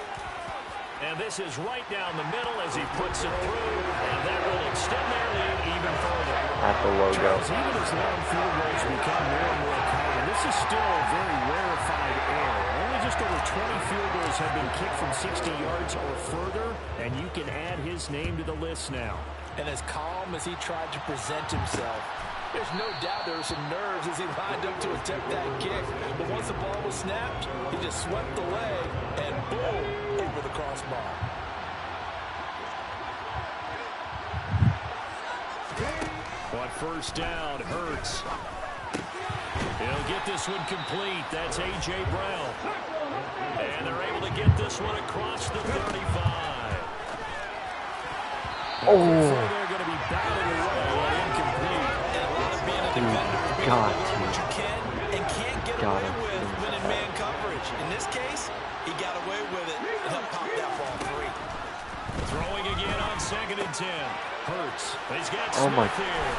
[SPEAKER 3] And this is right down the middle as he puts it through. And that will extend their lead even further.
[SPEAKER 1] At the logo.
[SPEAKER 3] Charles, even as long field goals become more and more common, this is still a very rarefied error. Only just over 20 field goals have been kicked from 60 yards or further, and you can add his name to the list now.
[SPEAKER 4] And as calm as he tried to present himself, there's no doubt there were some nerves as he lined up to attempt that kick. But once the ball was snapped, he just swept the leg and boom, over the crossbar.
[SPEAKER 3] On first down, Hurts. He'll get this one complete. That's A.J. Brown. And they're able to get this one across the 35.
[SPEAKER 1] Oh.
[SPEAKER 3] They're going to be batted away and incomplete.
[SPEAKER 4] And a lot of being a
[SPEAKER 1] Dude,
[SPEAKER 4] defender is being
[SPEAKER 1] God,
[SPEAKER 4] able to do what you can and can't get
[SPEAKER 1] God,
[SPEAKER 4] away with when in man coverage. In this case, he got away with it and he'll pop that ball free.
[SPEAKER 3] Throwing again on 2nd and 10. Hurts. He's got
[SPEAKER 1] Oh my.
[SPEAKER 3] Smith here.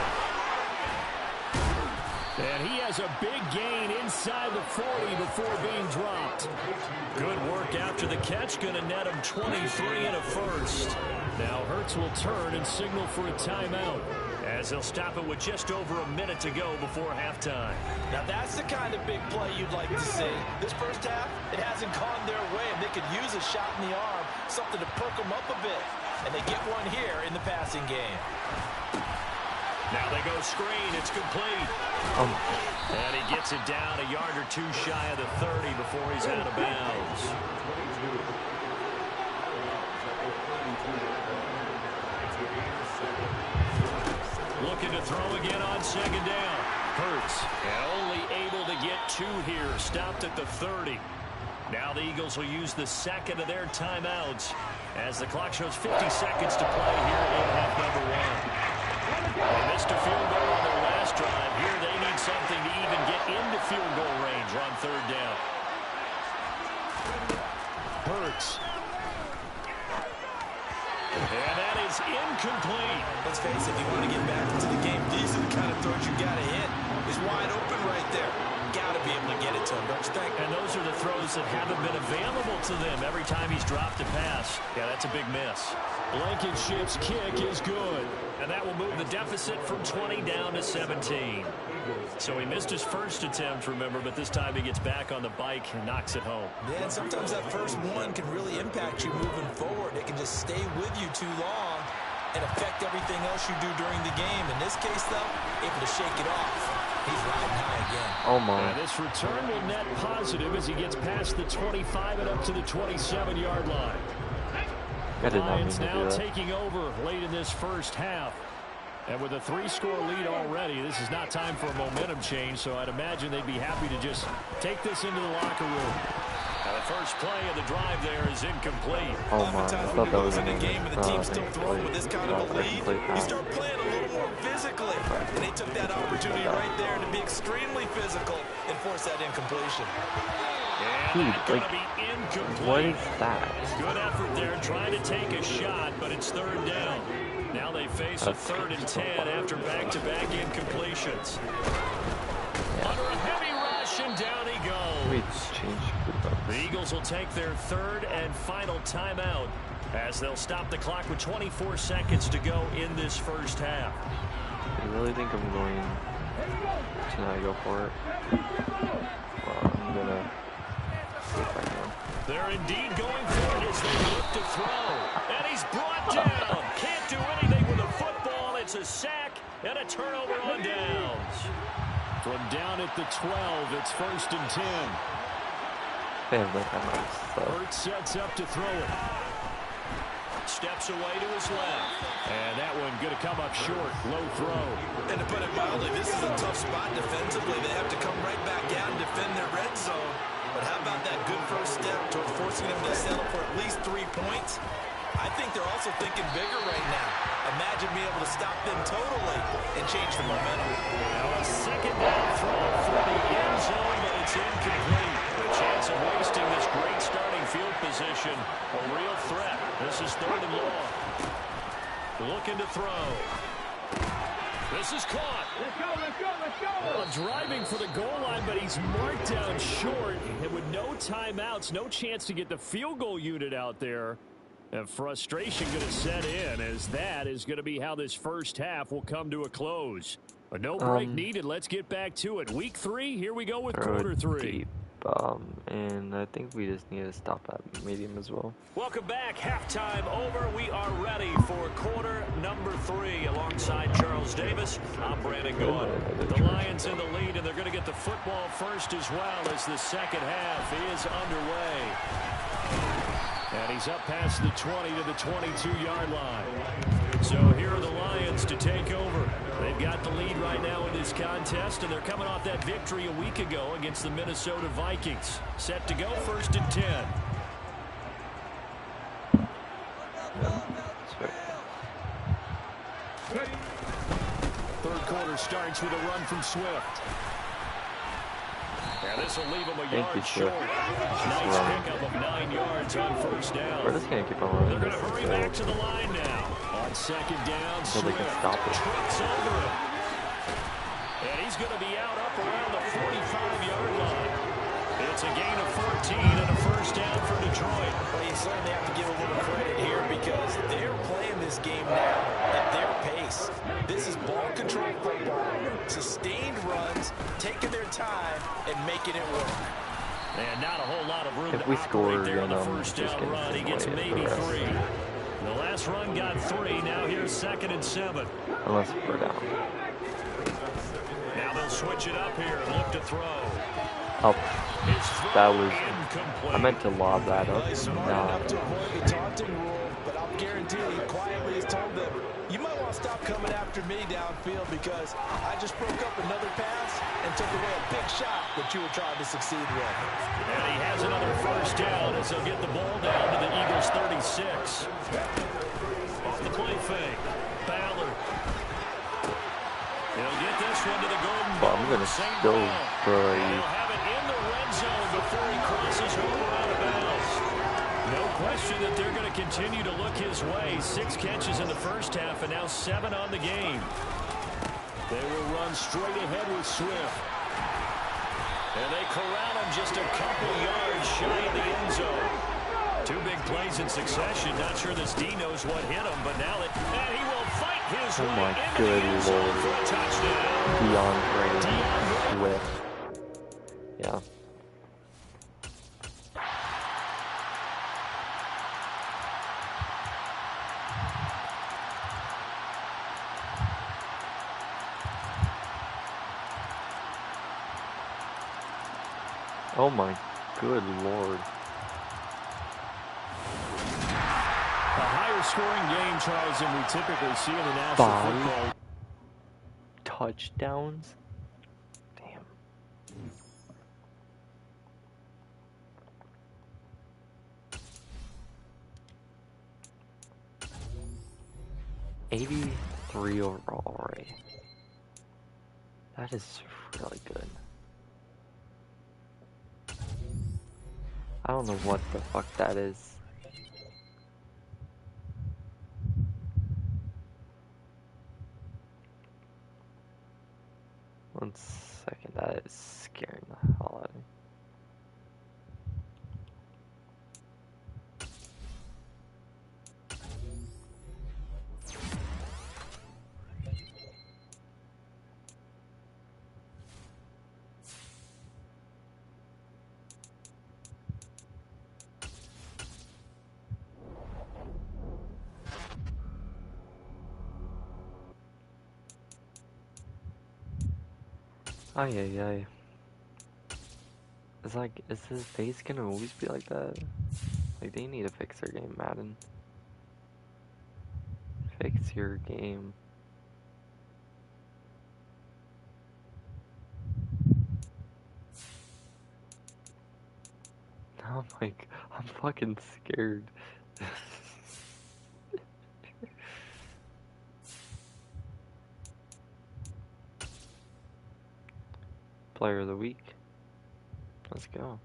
[SPEAKER 3] And he has a big gain inside the 40 before being dropped. Good work after the catch. Going to net him 23 and a first. Now Hurts will turn and signal for a timeout, as they'll stop it with just over a minute to go before halftime.
[SPEAKER 4] Now that's the kind of big play you'd like to see. This first half, it hasn't gone their way, and they could use a shot in the arm, something to perk them up a bit. And they get one here in the passing game.
[SPEAKER 3] Now they go screen. It's complete. And he gets it down a yard or two shy of the 30 before he's out of bounds. Looking to throw again on 2nd down. Hurts, and only able to get 2 here. Stopped at the 30. Now the Eagles will use the second of their timeouts as the clock shows 50 seconds to play here in half number 1. They missed a field goal on their last drive. Here they need something to even get into field goal range on 3rd down. Hurts. And that is incomplete.
[SPEAKER 4] Let's face it, if you want to get back into the game, these are the kind of throws you got to hit. He's wide open right there. Got to be able to get it to him, don't you think?
[SPEAKER 3] And those are the throws that haven't been available to them every time he's dropped a pass. Yeah, that's a big miss. Blankenship's kick is good. And that will move the deficit from 20 down to 17. So he missed his first attempt, remember, but this time he gets back on the bike and knocks it home.
[SPEAKER 4] Yeah, and sometimes that first one can really impact you moving forward. It can just stay with you too long and affect everything else you do during the game. In this case, though, able to shake it off. He's riding high again.
[SPEAKER 1] Oh my.
[SPEAKER 3] And this return will net positive as he gets past the 25 and up to the 27-yard line.
[SPEAKER 1] I did not mean
[SPEAKER 3] Lions
[SPEAKER 1] to
[SPEAKER 3] now
[SPEAKER 1] do that.
[SPEAKER 3] taking over late in this first half. And with a 3-score lead already, this is not time for a momentum change, so I'd imagine they'd be happy to just take this into the locker room. Now the first play of the drive there is incomplete.
[SPEAKER 1] Oh my. I
[SPEAKER 4] Oftentimes
[SPEAKER 1] thought that was
[SPEAKER 4] in
[SPEAKER 1] an
[SPEAKER 4] a game and the team's still throwing with this kind of a lead, you start playing a little more physically. And they took that opportunity right there to be extremely physical and force that incompletion.
[SPEAKER 3] And
[SPEAKER 1] Dude,
[SPEAKER 3] that's
[SPEAKER 1] like,
[SPEAKER 3] gonna be incomplete.
[SPEAKER 1] what is that?
[SPEAKER 3] Good effort there, trying to take a shot, but it's 3rd down. Now they face a 3rd and 10 after back-to-back incompletions. Under a heavy rush, and down he
[SPEAKER 1] We
[SPEAKER 3] goes.
[SPEAKER 1] just changed
[SPEAKER 3] The Eagles will take their 3rd and final timeout as they'll stop the clock with 24 seconds to go in this first half.
[SPEAKER 1] I really think I'm going to not go for it. Well, I'm gonna see if I can.
[SPEAKER 3] They're indeed going for it as they look to throw. And he's brought down. Can't do anything with the football. It's a sack and a turnover on downs. From down at the 12, it's 1st and 10.
[SPEAKER 1] They have that kind of stuff.
[SPEAKER 3] Hurts sets up to throw it. Steps away to his left. And that one going to come up short. Low throw.
[SPEAKER 4] And to put it mildly, this is a tough spot defensively. They have to come right back out and defend their red zone. But how about that good first step towards forcing them to settle for at least 3 points? I think they're also thinking bigger right now. Imagine being able to stop them totally and change the momentum.
[SPEAKER 3] Now a 2nd down throw for the end zone, but it's incomplete. A chance of wasting this great starting field position. A real threat. This is 3rd and long. Looking to throw. This is caught.
[SPEAKER 5] Let's go, let's go, let's go.
[SPEAKER 3] Well, driving for the goal line, but he's marked down short. And with no timeouts, no chance to get the field goal unit out there. And frustration going to set in, as that is going to be how this first half will come to a close. But no break needed. Let's get back to it. Week 3, here we go with quarter 3.
[SPEAKER 1] Deep. And I think we just need to stop at medium as well.
[SPEAKER 3] Welcome back. Halftime over. We are ready for quarter number 3. Alongside Charles Davis, I'm Brandon Gaudin. The Lions in the lead, and they're going to get the football first as well as the second half is underway. And he's up past the 20 to the 22-yard line. So here are the Lions to take over. They've got the lead right now in this contest, and they're coming off that victory a week ago against the Minnesota Vikings. Set to go, 1st and 10. Third quarter starts with a run from Swift. And this will leave him a yard short. Nice pickup of 9 yards on 1st down.
[SPEAKER 1] We're just going to keep on running.
[SPEAKER 3] They're going to hurry back to the line now. On 2nd down,
[SPEAKER 1] so they can stop it.
[SPEAKER 3] Trips over him. And he's going to be out up around the 45-yard line. It's a gain of 14 and a 1st down for Detroit.
[SPEAKER 4] Well, you certainly have to give a little credit here because they're playing this game now at their pace. This is ball control football, sustained runs, taking their time and making it work.
[SPEAKER 3] And not a whole lot of room
[SPEAKER 1] if
[SPEAKER 3] to
[SPEAKER 1] we
[SPEAKER 3] operate
[SPEAKER 1] score,
[SPEAKER 3] there on the 1st down run. He gets maybe 3. The last run got 3. Now here's 2nd and 7.
[SPEAKER 1] Unless we're down.
[SPEAKER 3] Now they'll switch it up here and look to throw.
[SPEAKER 1] Oh, that was...
[SPEAKER 3] incomplete.
[SPEAKER 1] I meant to lob that up.
[SPEAKER 4] Smart enough to avoid the taunting rule, but I'll guarantee you quietly has told them, you might want to stop coming after me downfield because I just broke up another pass and took away a big shot that you were trying to succeed with.
[SPEAKER 3] And he has another 1st down as they'll get the ball down to the Eagles 36. Off the play fake. Ballard. He'll get this one to the Golden Bowl.
[SPEAKER 1] I'm going to still throw a...
[SPEAKER 3] He'll have it in the red zone before he crosses over out of bounds. No question that they're going to continue to look his way. 6 catches in the first half and now 7 on the game. They will run straight ahead with Swift. And they corral him just a couple yards shy of the end zone. 2 big plays in succession. Not sure this D knows what hit him, but now and he will fight his way into the end zone for a touchdown.
[SPEAKER 1] DeAndre Swift. Yeah. Oh my good Lord.
[SPEAKER 3] A higher scoring game, Charles, than we typically see in the National Football.
[SPEAKER 1] Touchdowns? Damn. '83 overall rate. That is really good. I don't know what the fuck that is. One second, that is scaring the hell out of me. Ay, ay, ay. It's like, is his face gonna always be like that? Like, they need to fix their game, Madden. Fix your game. Now I'm like, I'm fucking scared. Player of the week. Let's go.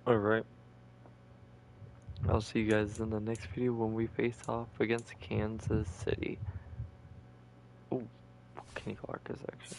[SPEAKER 1] All right. I'll see you guys in the next video when we face off against Kansas City. Ooh, Kenny Clark is actually.